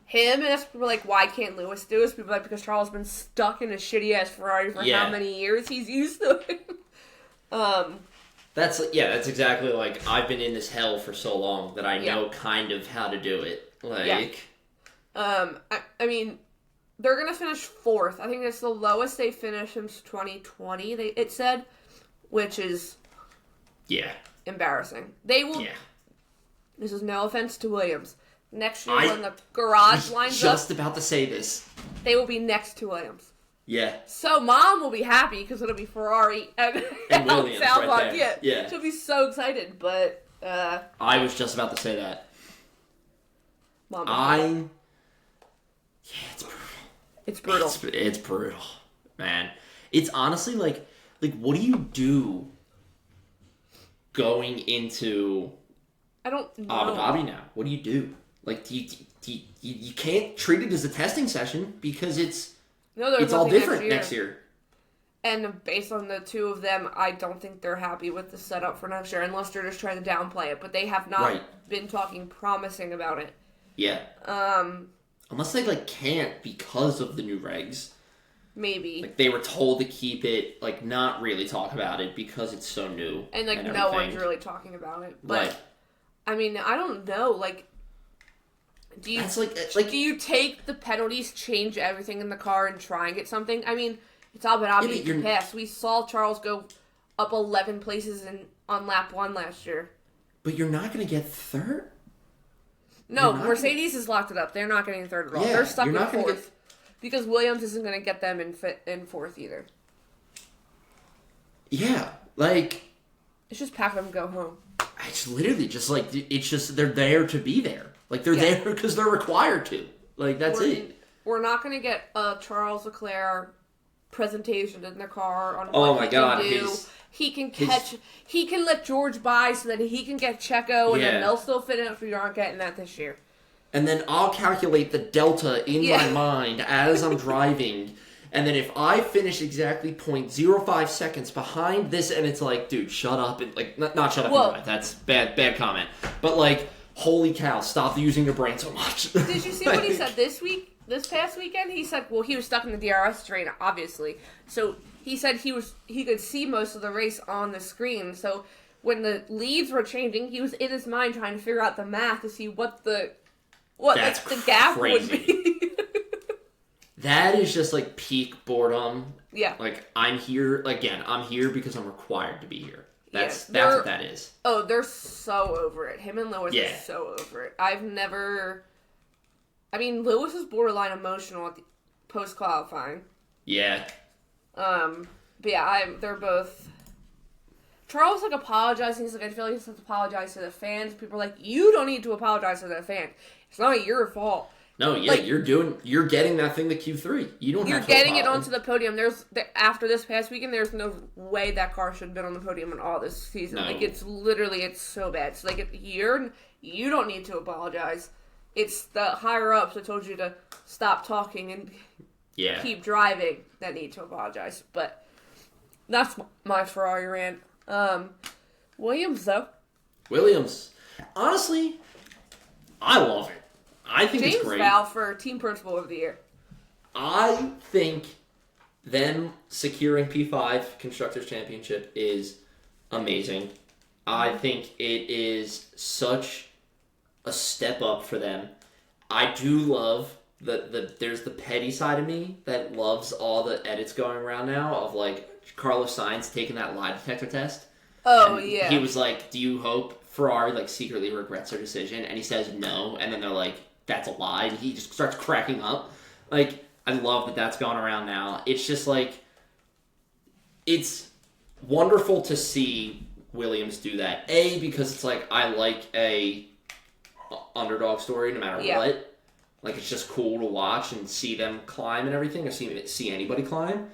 him. And that's people like, why can't Lewis do this? People are like, because Charles has been stuck in a shitty-ass Ferrari for how many years he's used to it. That's exactly like, I've been in this hell for so long that I know kind of how to do it. Like, I mean, they're gonna finish 4th. I think it's the lowest they finished since 2020. It said, which is embarrassing. They will. Yeah. This is no offense to Williams. Next year, when the garage lines up, just about to say this, they will be next to Williams. Yeah. So Mom will be happy because it'll be Ferrari and Williams right there. Yeah. She'll be so excited, but I was just about to say that. Mom. It's brutal. It's brutal, man. It's honestly like what do you do going into I don't know. Abu Dhabi now? What do you do? Like, you can't treat it as a testing session because it's all different next year. And based on the two of them, I don't think they're happy with the setup for next year, unless they're just trying to downplay it. But they have not been talking promising about it. Yeah. Unless they can't because of the new regs. Maybe. Like, they were told to keep it, not really talk about it because it's so new. And no one's really talking about it. But I mean, I don't know. Do you do you take the penalties, change everything in the car, and try and get something? I mean, it's Abu Dhabi pass. We saw Charles go up 11 places on lap 1 last year. But you're not going to get third. No, Mercedes has locked it up. They're not getting third at all. They're stuck in 4th because Williams isn't going to get them in 4th either. Yeah, it's just pack them and go home. It's literally just like, it's just, they're there to be there. Like, they're there because they're required to. Like, that's it. We're not going to get a Charles Leclerc presentation in their car on what Oh my he God, can do. He can let George by so that he can get Checo, and then they'll still fit in if we aren't getting that this year. And then I'll calculate the delta in my mind as I'm driving. And then if I finish exactly 0.05 seconds behind this, and it's like, dude, shut up. And like, not shut up and drive. That's bad comment. But like, holy cow, stop using your brain so much. Did you see what he said this past weekend? He said, well, he was stuck in the DRS train, obviously. So he said he could see most of the race on the screen. So when the leads were changing, he was in his mind trying to figure out the math to see what the gap would be. That is just like peak boredom. Yeah. Like, I'm here because I'm required to be here. That's what that is. Oh, they're so over it. Him and Lewis are so over it. Lewis was borderline emotional at the post-qualifying. Yeah. But yeah, they're both... Charles, like, apologizing. He's like, I feel like he has to apologize to the fans. People are like, you don't need to apologize to the fans. It's not your fault. No, yeah, like, you're getting that thing to Q3. You don't have to You're getting it onto the podium. After this past weekend, there's no way that car should have been on the podium at all this season. No. Like, it's so bad. It's like, you don't need to apologize. It's the higher-ups that told you to stop talking and keep driving that need to apologize. But that's my Ferrari rant. Williams, though. Williams. Honestly, I love it. I think James it's great. Val for Team Principal of the Year. I think them securing P5 Constructors Championship is amazing. I think it is such a step up for them. I do love there's the petty side of me that loves all the edits going around now of like Carlos Sainz taking that lie detector test. Oh, and yeah. He was like, do you hope Ferrari like secretly regrets their decision? And he says no, and then they're like, that's a lie, and he just starts cracking up. Like, I love that that's going around now. It's just like, it's wonderful to see Williams do that. A, because it's like, I like a underdog story no matter what. Like, it's just cool to watch and see them climb and everything, or see anybody climb.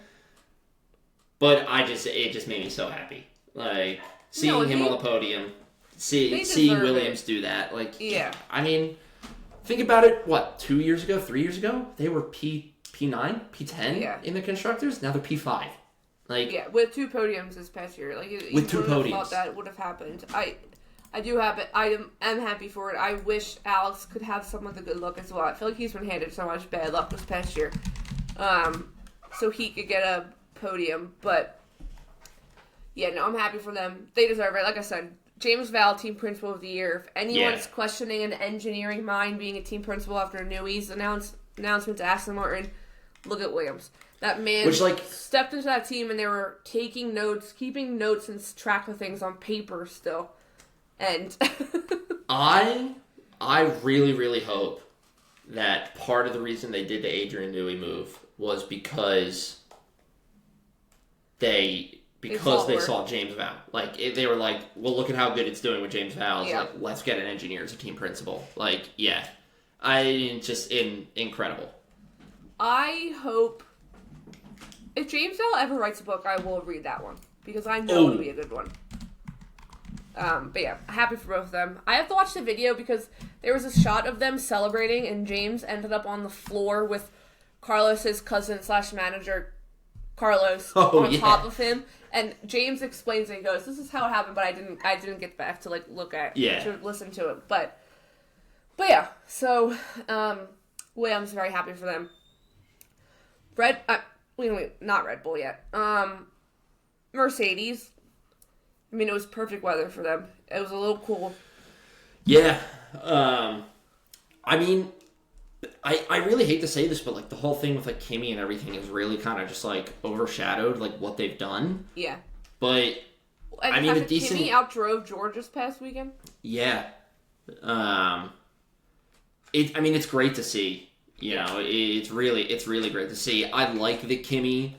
But it just made me so happy. Like, seeing him on the podium, seeing Williams do that. Like, I mean, think about it, 3 years ago? They were P9, P10 in the Constructors. Now they're P5. Like, with 2 podiums this past year. Like, with 2 podiums. Thought that would have happened. I do have it. I am happy for it. I wish Alex could have some of the good luck as well. I feel like he's been handed so much bad luck this past year. So he could get a podium. But, yeah, no, I'm happy for them. They deserve it. Like I said, James Val, Team Principal of the Year. If anyone's questioning an engineering mind being a team principal after Newey's announcement to Aston Martin, look at Williams. That man stepped into that team and they were taking notes, keeping notes and track of things on paper still. And I really, really hope that part of the reason they did the Adrian Newey move was because they saw James Val. Like, they were like, well, look at how good it's doing with James Val. It's like, let's get an engineer as a team principal. Like, incredible. I hope if James Val ever writes a book, I will read that one because I know it'll be a good one. But yeah, happy for both of them. I have to watch the video because there was a shot of them celebrating and James ended up on the floor with Carlos's cousin / manager, Carlos, on top of him. And James explains it. He goes, "This is how it happened," but I didn't get back to look at, to listen to it. But yeah, so Williams, very happy for them. Not Red Bull yet. Mercedes. I mean, it was perfect weather for them. It was a little cool. Yeah. I mean, I really hate to say this, but the whole thing with Kimi and everything is really kind of just overshadowed what they've done. Yeah. But I mean, a decent. Kimi outdrove George this past weekend. Yeah. It's great to see. You know, it's really great to see. I like that Kimi,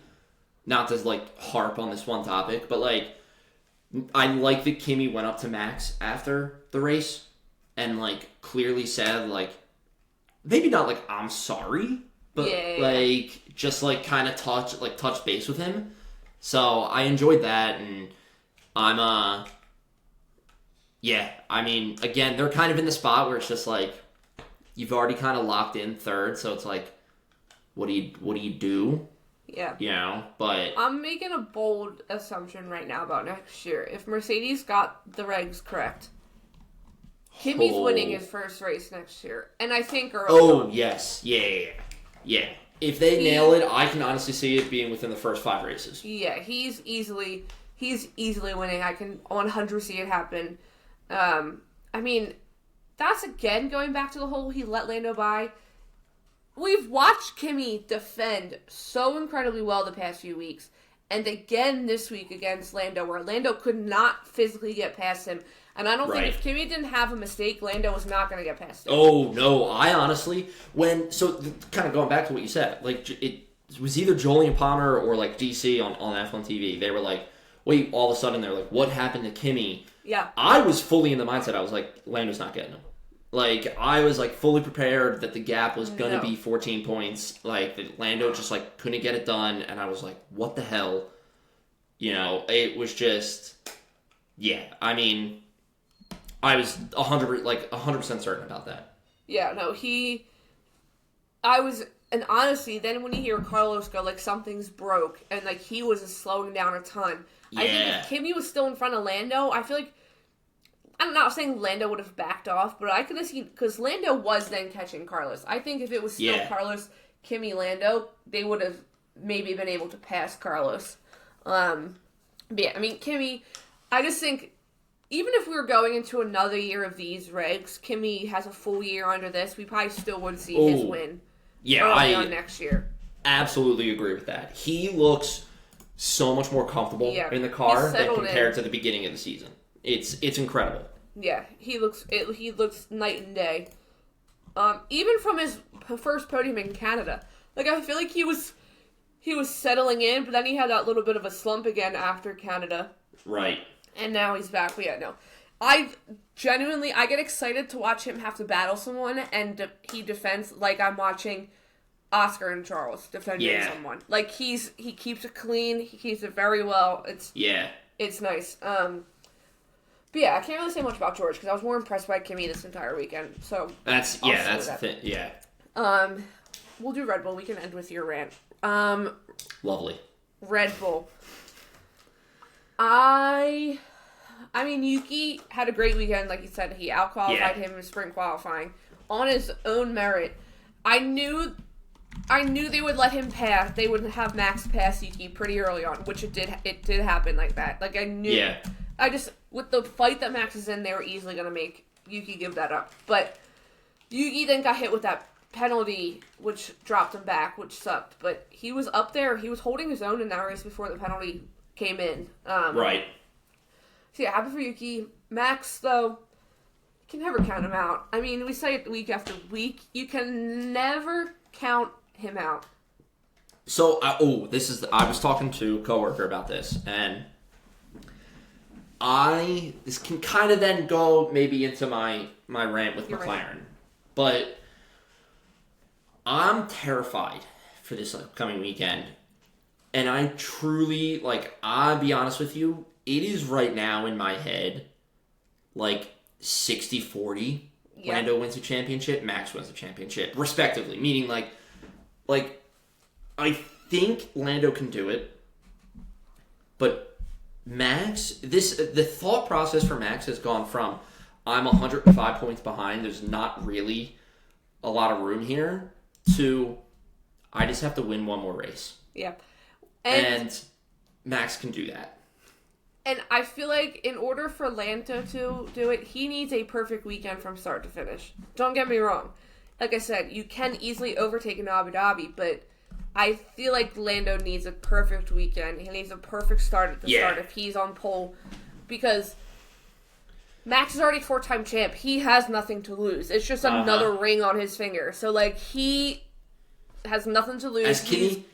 not to harp on this one topic, but I like that Kimi went up to Max after the race and, like, clearly said, like, maybe not, like, I'm sorry, but, like, just, like, kind of touch base with him. So I enjoyed that, and I'm, yeah, I mean, again, they're kind of in the spot where it's just, like, you've already kind of locked in third, so it's, like, what do you do? Yeah. You know, but... I'm making a bold assumption right now about next year. If Mercedes got the regs correct, Kimi's winning his first race next year. And I think early on. Yes. Yeah. If they nail it, I can honestly see it being within the first 5 races. Yeah, he's easily winning. I can 100% see it happen. I mean, that's again going back to the whole he let Lando by. We've watched Kimi defend so incredibly well the past few weeks. And again this week against Lando, where Lando could not physically get past him. And I don't think if Kimi didn't have a mistake, Lando was not going to get past him. Oh, no. I honestly, kind of going back to what you said, like, it was either Jolyon Palmer or, like, DC on F1 TV. They were like, wait, all of a sudden they're like, what happened to Kimi? Yeah. I was fully in the mindset. I was like, Lando's not getting him. Like, I was, like, fully prepared that the gap was going to be 14 points. Like, that Lando just, like, couldn't get it done. And I was like, what the hell? You know, it was just... Yeah, I mean... I was 100% certain about that. Yeah, no, and honestly, then when you hear Carlos go, like, something's broke, and, like, he was slowing down a ton. Yeah. I think if Kimi was still in front of Lando, I feel like... I'm not saying Lando would have backed off, but I could have seen... Because Lando was then catching Carlos. I think if it was still Carlos, Kimi, Lando, they would have maybe been able to pass Carlos. But yeah, I mean, Kimi, I just think... Even if we were going into another year of these regs, Kimi has a full year under this, we probably still would see his win early on next year. Absolutely agree with that. He looks so much more comfortable in the car than compared to the beginning of the season. It's incredible. Yeah, he looks night and day. Even from his first podium in Canada, like I feel like he was settling in, but then he had that little bit of a slump again after Canada. Right. And now he's back. But yeah, no. I get excited to watch him have to battle someone, and he defends like I'm watching Oscar and Charles defending someone. Like, he keeps it clean. He keeps it very well. It's nice. But yeah, I can't really say much about George, because I was more impressed by Kimi this entire weekend. So that's the thing. Yeah. We'll do Red Bull. We can end with your rant. Lovely. Red Bull. I mean, Yuki had a great weekend, like you said. He out-qualified him in sprint qualifying on his own merit. I knew they would let him pass. They would have Max pass Yuki pretty early on, which it did happen like that. Like, I knew. Yeah. With the fight that Max is in, they were easily going to make Yuki give that up. But Yuki then got hit with that penalty, which dropped him back, which sucked. But he was up there. He was holding his own in that race before the penalty came in. Right. So yeah, happy for Yuki. Max, though, you can never count him out. I mean, we say it week after week. You can never count him out. So, I was talking to a coworker about this, and this can kind of then go maybe into my rant with McLaren. Right. But I'm terrified for this upcoming weekend. And I truly, I'll be honest with you, it is right now in my head, 60-40. Yep. Lando wins the championship, Max wins the championship, respectively. Meaning, I think Lando can do it, but Max, the thought process for Max has gone from, I'm 105 points behind, there's not really a lot of room here, to, I just have to win one more race. Yeah. And Max can do that. And I feel like in order for Lando to do it, he needs a perfect weekend from start to finish. Don't get me wrong. Like I said, you can easily overtake in Abu Dhabi, but I feel like Lando needs a perfect weekend. He needs a perfect start at the start if he's on pole. Because Max is already 4-time champ. He has nothing to lose. It's just another ring on his finger. So, he has nothing to lose.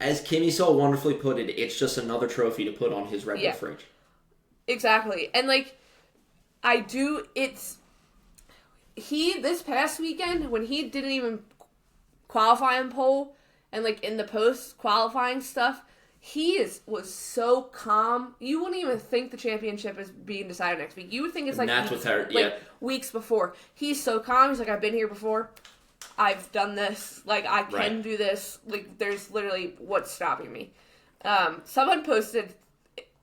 As Kimi so wonderfully put it, it's just another trophy to put on his Red Bull fridge. Exactly. And, like, this past weekend, when he didn't even qualify in pole, and, like, in the post-qualifying stuff, was so calm. You wouldn't even think the championship is being decided next week. You would think it's, like, weeks before. He's so calm. He's like, I've been here before. I've done this. Like, I can do this. Like, there's literally what's stopping me. Someone posted,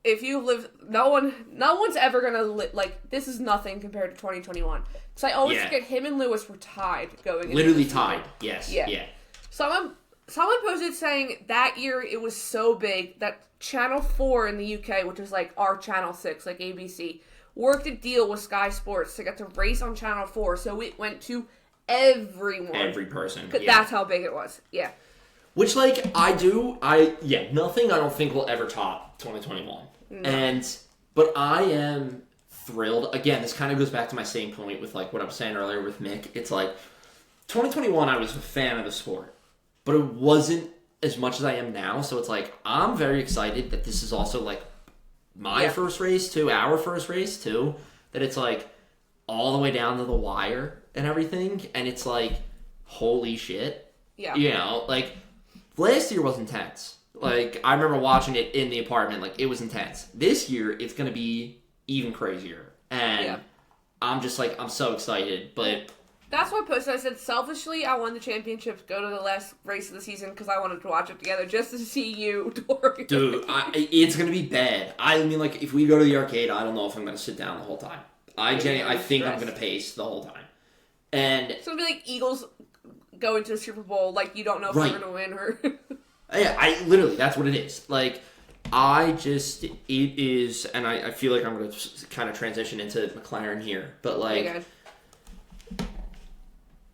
if you live, no one's ever gonna this is nothing compared to 2021. So I always forget him and Lewis were tied going. Literally tied. Yes. Yeah. Someone posted saying that year it was so big that Channel 4 in the UK, which is like our Channel 6, like ABC, worked a deal with Sky Sports to get to race on Channel 4, so it went to everyone. Every person. Yeah. That's how big it was. Yeah. Which, like, nothing I don't think will ever top 2021. No. But I am thrilled. Again, this kind of goes back to my same point with, like, what I was saying earlier with Mick. It's like, 2021, I was a fan of the sport, but it wasn't as much as I am now. So it's like, I'm very excited that this is also, like, my first race, too, our first race, too. That it's, like, all the way down to the wire and everything. And it's like, holy shit. Yeah. You know, like, last year was intense. Like, I remember watching it in the apartment. Like, it was intense. This year, it's going to be even crazier. And I'm just, like, I'm so excited. But that's what I posted. I said, selfishly, I won the championship, go to the last race of the season because I wanted to watch it together just to see you, Tori. Dude, it's going to be bad. I mean, like, if we go to the arcade, I don't know if I'm going to sit down the whole time. I think I'm going to pace the whole time. And it's going to be like Eagles go into the Super Bowl, like, you don't know if they're going to win or... Yeah, I literally, that's what it is. Like, it is, and I feel like I'm going to kind of transition into McLaren here, but, like,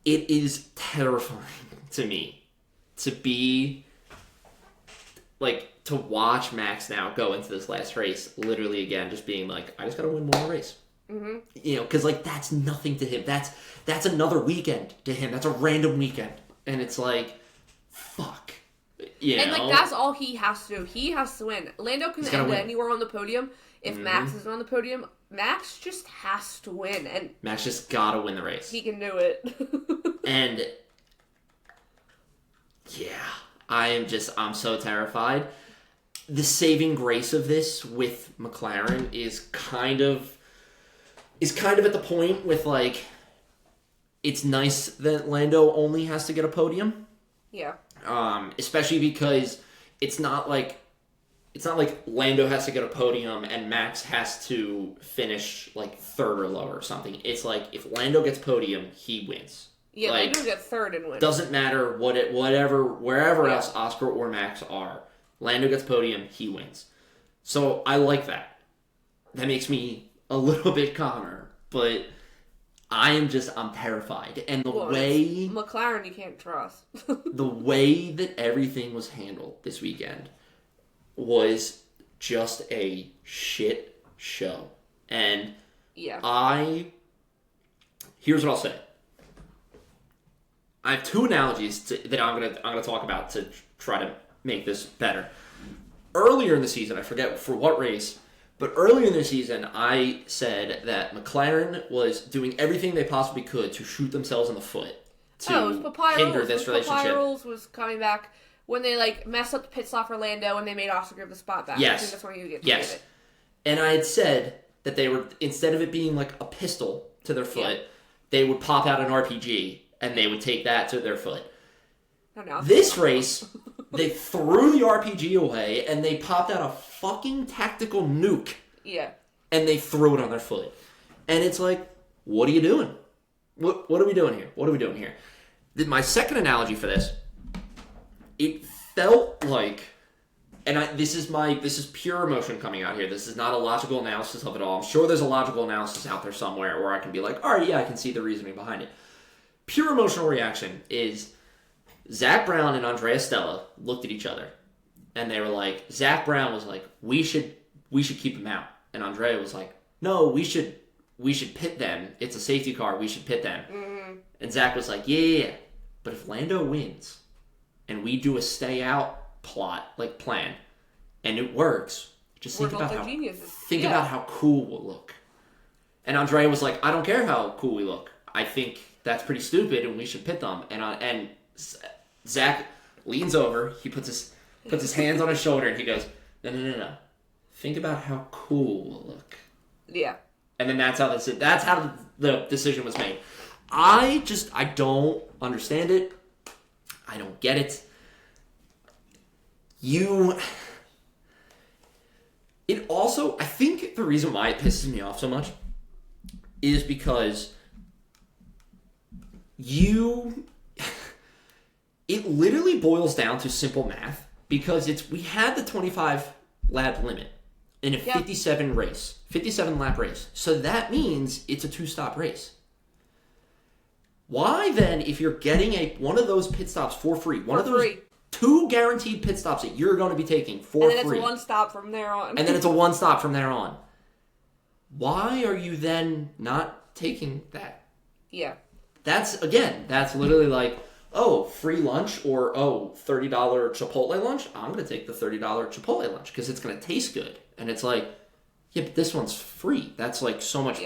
it is terrifying to me to be, like, to watch Max now go into this last race, literally, again, just being like, I just got to win one more race. Mm-hmm. You know, because, like, that's nothing to him. That's another weekend to him. That's a random weekend. And it's like, fuck. You know? Like, that's all he has to do. He has to win. Lando can end anywhere on the podium. If Max isn't on the podium, Max just has to win. And Max just gotta win the race. He can do it. And I'm so terrified. The saving grace of this with McLaren is kind of at the point with, like, it's nice that Lando only has to get a podium. Yeah. Especially because it's not like Lando has to get a podium and Max has to finish, like, third or lower or something. It's like, if Lando gets podium, he wins. Yeah, like, Lando gets third and wins. Doesn't matter wherever else Oscar or Max are. Lando gets podium, he wins. So I like that. That makes me a little bit calmer, but I'm terrified. And the way McLaren you can't trust. The way that everything was handled this weekend was just a shit show. And here's what I'll say. I have two analogies that I'm gonna talk about to try to make this better. Earlier in the season, I forget for what race, but earlier in the season, I said that McLaren was doing everything they possibly could to shoot themselves in the foot to hinder this relationship. Rules was coming back when they, like, messed up the pit stop for Lando and they made Oscar give the spot back. Yes. I think that's when you get it. And I had said that they were, instead of it being like a pistol to their foot, they would pop out an RPG and they would take that to their foot. This race, they threw the RPG away and they popped out a fucking tactical nuke. Yeah. And they threw it on their foot. And it's like, what are you doing? What are we doing here? What are we doing here? My second analogy for this, it felt like, and this is pure emotion coming out here. This is not a logical analysis of it all. I'm sure there's a logical analysis out there somewhere where I can be like, all right, yeah, I can see the reasoning behind it. Pure emotional reaction is Zach Brown and Andrea Stella looked at each other and they were like, Zach Brown was like, we should keep him out. And Andrea was like, no, we should pit them. It's a safety car. We should pit them. Mm-hmm. And Zach was like, yeah. But if Lando wins and we do a stay out plan and it works, Just We're think about both how geniuses. think about how cool we'll look. And Andrea was like, I don't care how cool we look. I think that's pretty stupid, and we should pit them. And Zach leans over. He puts his hands on his shoulder, and he goes, No. Think about how cool we'll look. Yeah. And then that's how the decision was made. I don't understand it. I don't get it. It also, I think the reason why it pisses me off so much is because it literally boils down to simple math, because we had the 25 lap limit in a 57 lap race. So that means it's a 2-stop race. Why then, if you're getting one of those pit stops for free, one of those 2 guaranteed pit stops that you're going to be taking for free. And then it's 1 stop from there on. And then it's a 1 stop from there on. Why are you then not taking that? Yeah. That's literally like, oh, free lunch, or $30 Chipotle lunch. I'm going to take the $30 Chipotle lunch because it's going to taste good. And it's like, yeah, but this one's free. That's like so much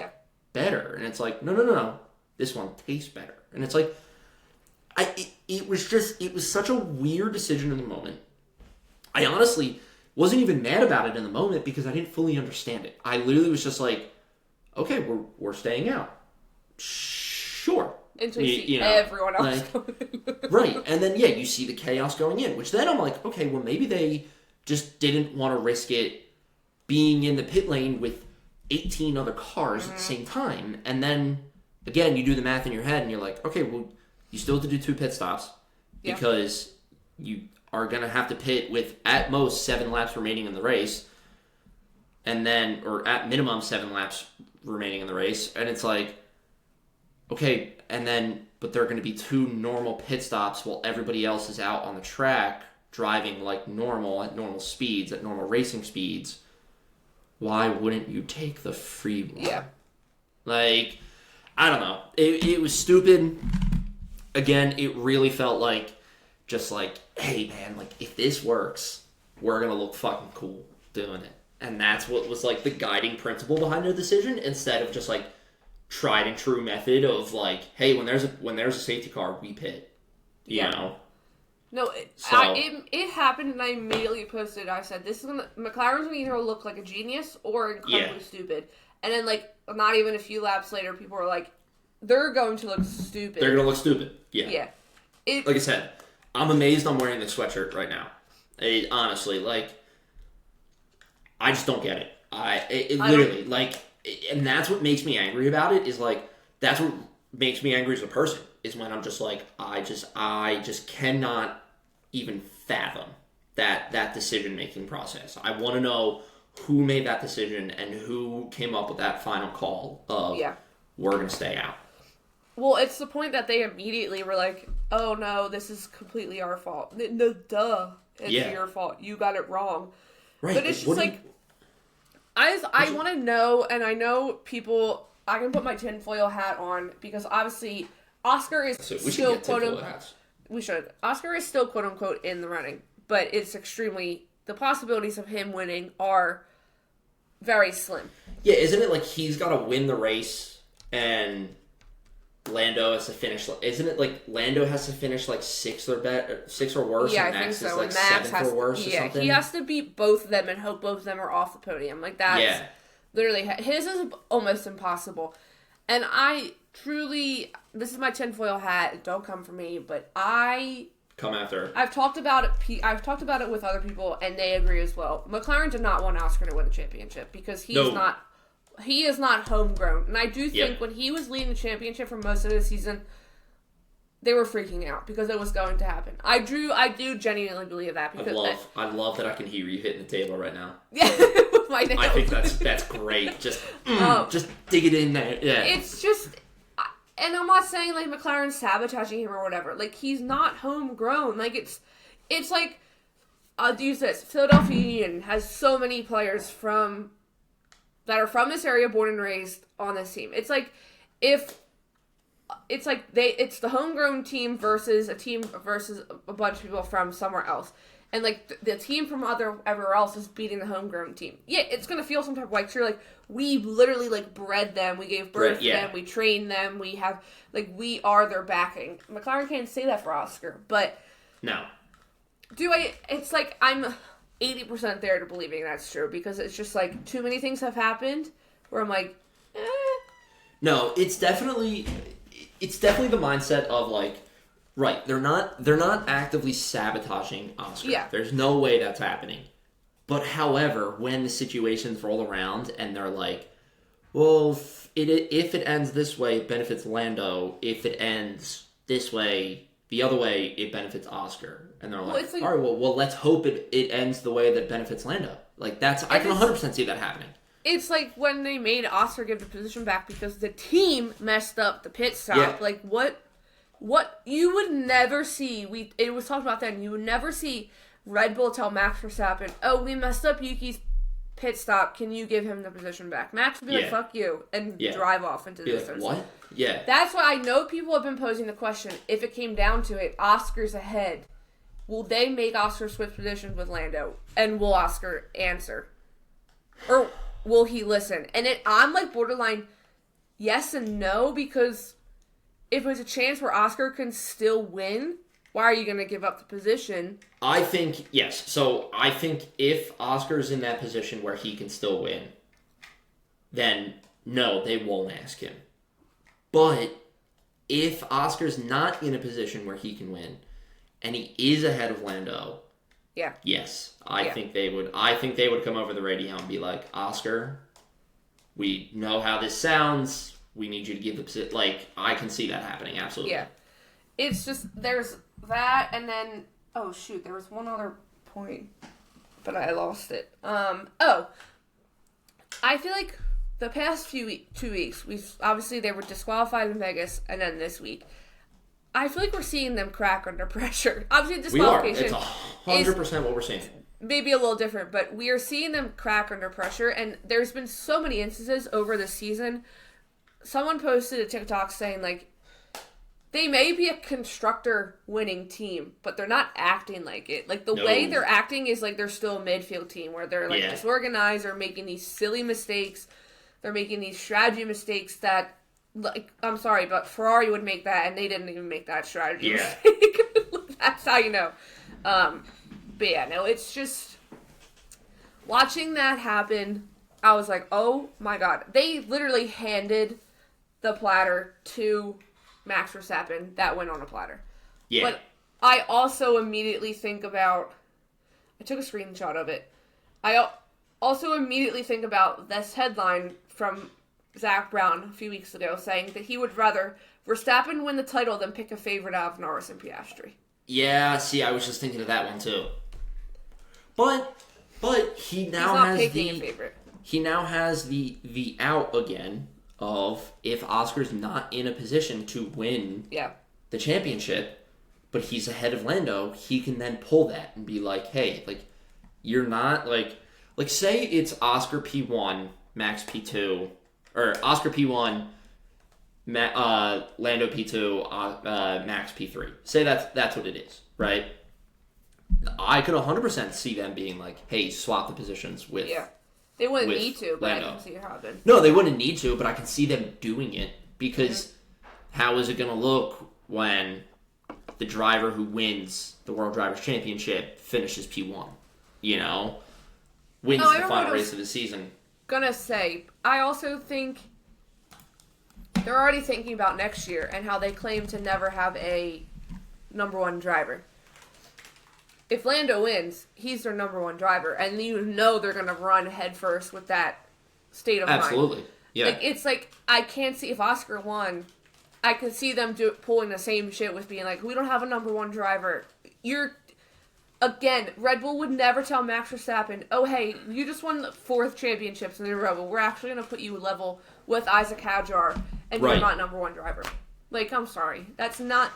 better. And it's like, no. This one tastes better. And it's like, it was such a weird decision in the moment. I honestly wasn't even mad about it in the moment because I didn't fully understand it. I literally was just like, okay, we're staying out. Sure. Until you see everyone else going in. Right. And then, you see the chaos going in, which then I'm like, okay, well, maybe they just didn't want to risk it being in the pit lane with 18 other cars at the same time. And then, again, you do the math in your head and you're like, okay, well, you still have to do 2 pit stops because you are going to have to pit with at most 7 laps remaining in the race, and then, or at minimum 7 laps remaining in the race. And it's like, okay, and then, but there are going to be 2 normal pit stops while everybody else is out on the track driving like normal, at normal speeds, at normal racing speeds. Why wouldn't you take the free one? Yeah. Like, I don't know. It was stupid. Again, it really felt like, just like, hey man, like, if this works, we're going to look fucking cool doing it. And that's what was like the guiding principle behind their decision, instead of just like tried and true method of like, hey, when there's a safety car, we pit. You know? No, it happened, and I immediately posted. I said, McLaren's gonna either look like a genius or incredibly stupid. And then, like, not even a few laps later, people were like, they're going to look stupid. They're gonna look stupid. Yeah. Yeah. Like I said, I'm amazed I'm wearing this sweatshirt right now. Honestly, like, I just don't get it. It literally, like, and that's what makes me angry about it, is like, that's what makes me angry as a person, is when I'm just like, I just cannot even fathom that decision-making process. I want to know who made that decision and who came up with that final call of, we're going to stay out. Well, it's the point that they immediately were like, oh no, this is completely our fault. No, duh. It's your fault. You got it wrong. Right. But it's just like, I want to know, and I know people, I can put my tinfoil hat on, because obviously Oscar is still Oscar is still quote unquote in the running, but it's the possibilities of him winning are very slim. Yeah, isn't it like he's got to win the race and Lando has to finish? Isn't it like Lando has to finish like 6th or worse? Yeah, and I think Max so. is like Max 7th or worse or something. He has to beat both of them and hope both of them are off the podium. Like, that's literally, his is almost impossible. And I truly, this is my tinfoil hat. Don't come for me, but come after. I've talked about it with other people, and they agree as well. McLaren did not want Oscar to win the championship because he is not homegrown. And I do think when he was leading the championship for most of the season, they were freaking out because it was going to happen. I do genuinely believe that, because I love that I can hear you hitting the table right now. Yeah, with my nails. I think that's great. Just dig it in there. Yeah. It's just, and I'm not saying like McLaren's sabotaging him or whatever. Like, he's not homegrown. Like, it's like, I'll use this. Philadelphia Union has so many players that are from this area, born and raised on this team. It's like, it's the homegrown team versus a bunch of people from somewhere else. and like the team from everywhere else is beating the homegrown team. Yeah, it's gonna feel some type of like, sure, like we literally like bred them, we gave birth to them, we trained them, we have like we are their backing. McLaren can't say that for Oscar, but no. It's like I'm 80% there to believing that's true because it's just like too many things have happened where I'm like, No, it's definitely the mindset of like, right, they're not actively sabotaging Oscar. Yeah. There's no way that's happening. But however, when the situations roll around and they're like, well, if it ends this way, it benefits Lando. If it ends this way, the other way, it benefits Oscar. And they're like, all right, well, let's hope it ends the way that benefits Lando. Like, I can 100% see that happening. It's like when they made Oscar give the position back because the team messed up the pit stop. Yeah. Like, what you would never see, it was talked about then, you would never see Red Bull tell Max Verstappen, oh, we messed up Yuki's pit stop, can you give him the position back? Max would be like, fuck you, and drive off into the distance. Like, what? Yeah. That's why I know people have been posing the question, if it came down to it, Oscar's ahead, will they make Oscar switch positions with Lando? And will Oscar answer? Or will he listen? And I'm like borderline yes and no, because if there's a chance where Oscar can still win, why are you going to give up the position? I think, yes. So I think if Oscar's in that position where he can still win, then no, they won't ask him. But if Oscar's not in a position where he can win, and he is ahead of Lando, yes, I think they would. I think they would come over the radio and be like, Oscar, we know how this sounds. We need you to give the position. Like, I can see that happening, absolutely. Yeah. It's just, there's that, and then, oh shoot, there was one other point, but I lost it. I feel like the past 2 weeks, obviously they were disqualified in Vegas, and then this week, I feel like we're seeing them crack under pressure. Obviously, disqualification It's 100% what we're seeing. Maybe a little different, but we are seeing them crack under pressure, and there's been so many instances over the season. Someone posted a TikTok saying, like, they may be a constructor-winning team, but they're not acting like it. Like, the way they're acting is like they're still a midfield team, where they're, like, disorganized or making these silly mistakes. They're making these strategy mistakes that, like, I'm sorry, but Ferrari would make that, and they didn't even make that strategy mistake. That's how you know. But yeah, no, it's just, watching that happen, I was like, oh my god. They literally handed the platter to Max Verstappen. That went on a platter. Yeah. But I also immediately think about, I took a screenshot of it. I also immediately think about this headline from Zach Brown a few weeks ago saying that he would rather Verstappen win the title than pick a favorite out of Norris and Piastri. Yeah, see, I was just thinking of that one too. But he now has the out again of, if Oscar's not in a position to win the championship, but he's ahead of Lando, he can then pull that and be like, hey, like, you're not, like say it's Oscar P1, Max P2, or Oscar P1, Lando P2, Max P3. Say that's what it is, right? I could 100% see them being like, hey, swap the positions with They wouldn't need to, but Lando. I can see it happen. No, they wouldn't need to, but I can see them doing it, because how is it going to look when the driver who wins the World Drivers' Championship finishes P1, you know? Wins the final race of the season. Gonna say, I also think they're already thinking about next year and how they claim to never have a number one driver. If Lando wins, he's their number one driver, and you know they're gonna run headfirst with that state of mind. Absolutely, yeah. Like, it's like, I can't see, if Oscar won, I could see them pulling the same shit with being like, we don't have a number one driver. Again, Red Bull would never tell Max Verstappen, oh, hey, you just won the 4th championships in a row, but we're actually going to put you level with Isaac Hadjar, and you're not number one driver. Like, I'm sorry. That's not...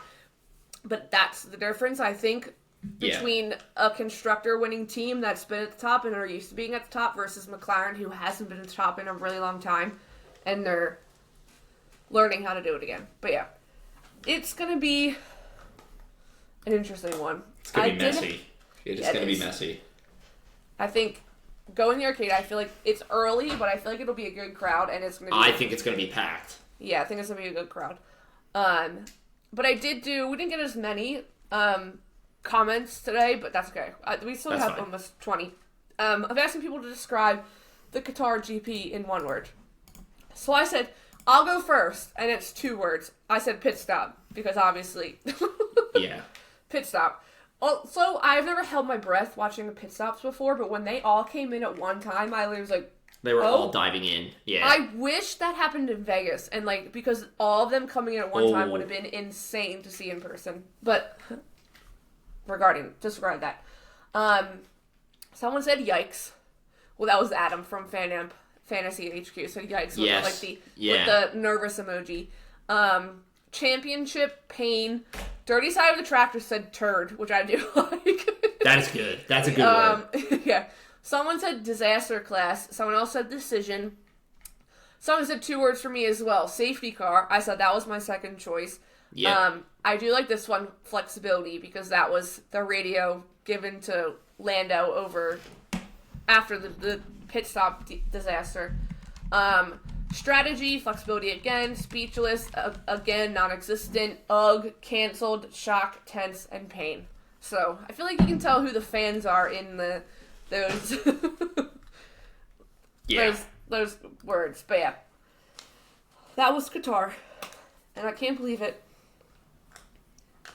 But that's the difference, I think, between a constructor-winning team that's been at the top and are used to being at the top versus McLaren, who hasn't been at the top in a really long time, and they're learning how to do it again. But yeah, it's going to be an interesting one. It's going to be messy. It's going to be messy. I think going to the arcade, I feel like it's early, but I feel like it'll be a good crowd, and it's going to be... I think it's going to be packed. Yeah, I think it's going to be a good crowd. But we didn't get as many comments today, but that's okay. We still have almost 20. I've asked some people to describe the Qatar GP in one word. So I said, I'll go first, and it's 2 words. I said pit stop, because obviously... Yeah. Pit stop. Also, I've never held my breath watching the pit stops before, but when they all came in at one time, I was like... They were all diving in. Yeah. I wish that happened in Vegas, and because all of them coming in at one time would have been insane to see in person. But disregard that. Someone said yikes. Well, that was Adam from Fantasy HQ. So yikes with the nervous emoji. Championship pain. Dirty side of the tractor said turd, which I do like. That is good. That's a good word. Yeah. Someone said disaster class. Someone else said decision. Someone said 2 words for me as well. Safety car. I said that was my second choice. Yeah. I do like this one, flexibility, because that was the radio given to Lando after the pit stop disaster. Strategy, flexibility again, speechless, again, non-existent, ugh, canceled, shock, tense, and pain. So, I feel like you can tell who the fans are in those those words. But yeah, that was Qatar, and I can't believe it.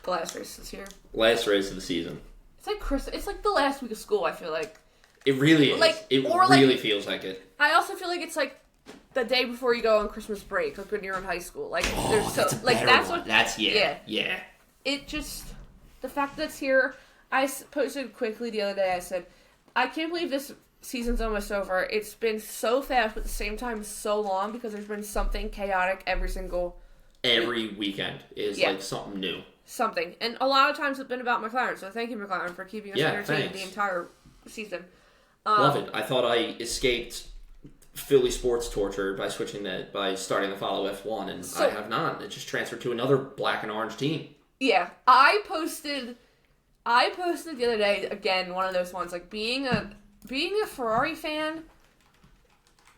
The last race is here. Last race of the season. It's like It's like the last week of school. I feel like it really is. It really feels like it. I also feel like it's like the day before you go on Christmas break, like when you're in high school. Like that's It just the fact that it's here. I posted quickly the other day. I said, I can't believe this season's almost over. It's been so fast, but at the same time so long because there's been something chaotic every weekend is like something new. Something. And a lot of times it's been about McLaren, so thank you, McLaren, for keeping us entertained the entire season. Love it. I thought I escaped Philly sports torture by starting to follow F1, and I have not. It just transferred to another black and orange team. Yeah. I posted the other day, again, one of those ones, like being a Ferrari fan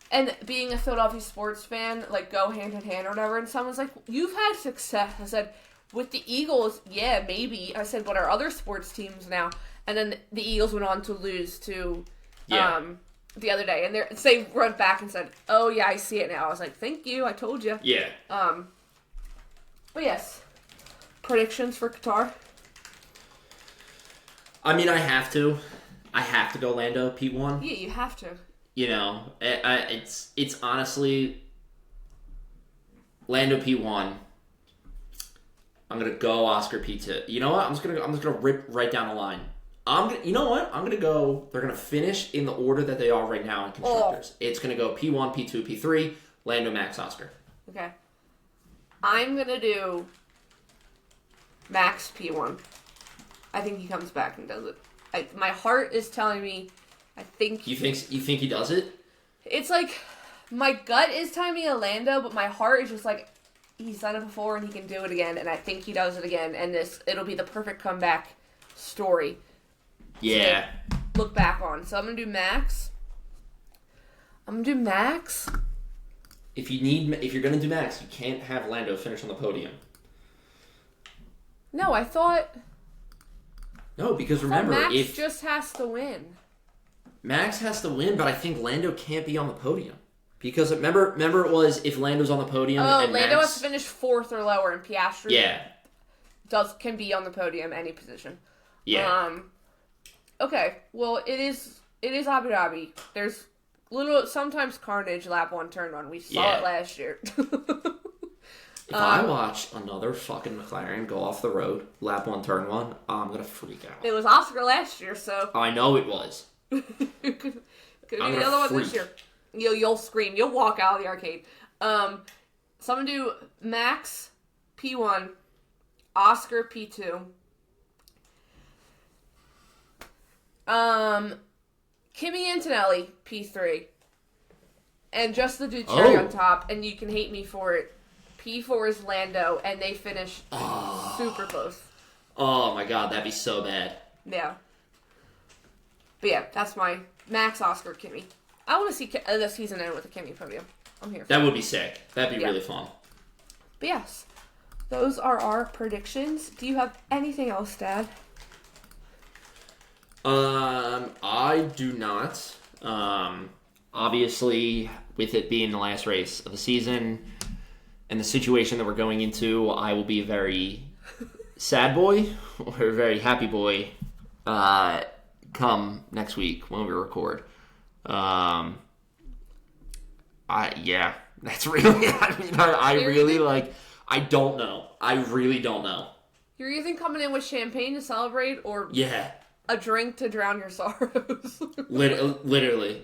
and being a Philadelphia sports fan, like, go hand in hand or whatever, and someone's like, you've had success. I said, with the Eagles, yeah, maybe. I said, but our other sports teams now? And then the Eagles went on to lose to the other day, and they wrote back and said, oh, yeah, I see it now. I was like, thank you, I told you. Yeah. But yes, predictions for Qatar? I mean, I have to go Lando P1. Yeah, you have to. You know, it's honestly Lando P1. I'm gonna go Oscar P2. You know what? I'm just gonna rip right down the line. You know what? I'm gonna go. They're gonna finish in the order that they are right now in constructors. It's gonna go P1, P2, P3, Lando, Max, Oscar. Okay. I'm gonna do Max P1. I think he comes back and does it. My heart is telling me. I think. You think he does it? It's like my gut is telling me Lando, but my heart is just like he's done it before and he can do it again, and I think he does it again, and it'll be the perfect comeback story. Yeah. Look back on. So I'm gonna do Max. If you're gonna do Max, you can't have Lando finish on the podium. No, I thought. No, because remember, Max just has to win. Max has to win, but I think Lando can't be on the podium. Because remember it was if Lando's on the podium and Lando Max... has to finish 4th or lower, and Piastri can be on the podium any position. Yeah. Okay, well, it is Abu Dhabi. There's sometimes carnage lap 1, turn 1. We saw it last year. If I watch another fucking McLaren go off the road, lap 1, turn 1, I'm going to freak out. It was Oscar last year, so... I know it was. could be the other one this year. You'll scream. You'll walk out of the arcade. So I'm going to do Max P1, Oscar P2. Kimi Antonelli P3. And just to do cherry on top, and you can hate me for it, P4 is Lando, and they finish super close. Oh my god, that'd be so bad. Yeah. But yeah, that's my Max, Oscar, Kimmy. I want to see the season end with a Kimmy podium. I'm here for That would be sick. That'd be really fun. But yes, those are our predictions. Do you have anything else, Dad? I do not. Obviously, with it being the last race of the season and the situation that we're going into, I will be a very sad boy or a very happy boy come next week when we record. That's really. I really like. I don't know. I really don't know. You're either coming in with champagne to celebrate or a drink to drown your sorrows. Literally.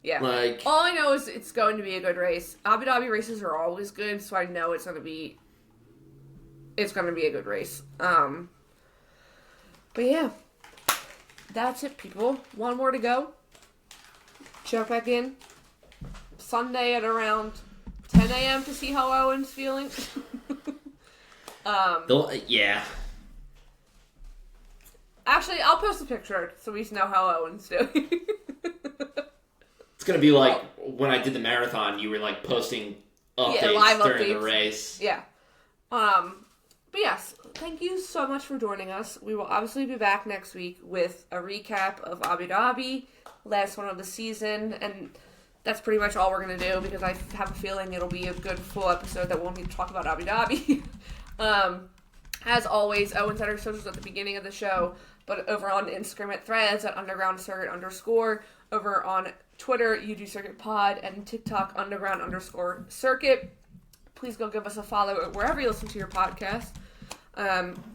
Yeah. Like, all I know is it's going to be a good race. Abu Dhabi races are always good, so I know it's going to be a good race. But yeah. That's it, people. One more to go. Check back in Sunday at around 10 a.m. to see how Owen's feeling. yeah. Actually, I'll post a picture so we know how Owen's doing. It's going to be like when I did the marathon, you were like posting updates live during updates. the race. Yeah. But yes, thank you so much for joining us. We will obviously be back next week with a recap of Abu Dhabi, last one of the season, and that's pretty much all we're going to do because I have a feeling it'll be a good full episode that we'll need to talk about Abu Dhabi. As always, Owen's at our socials at the beginning of the show, but over on Instagram at Threads at _underground_, over on Twitter, UG Circuit Pod, and TikTok _circuit. Please go give us a follow wherever you listen to your podcast.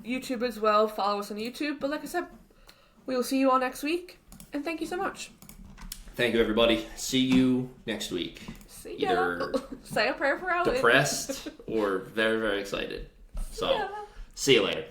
YouTube as well. Follow us on YouTube. But like I said, we will see you all next week. And thank you so much. Thank you, everybody. See you next week. See ya. Either say a prayer for Owen. depressed or very, very excited. So, see you later.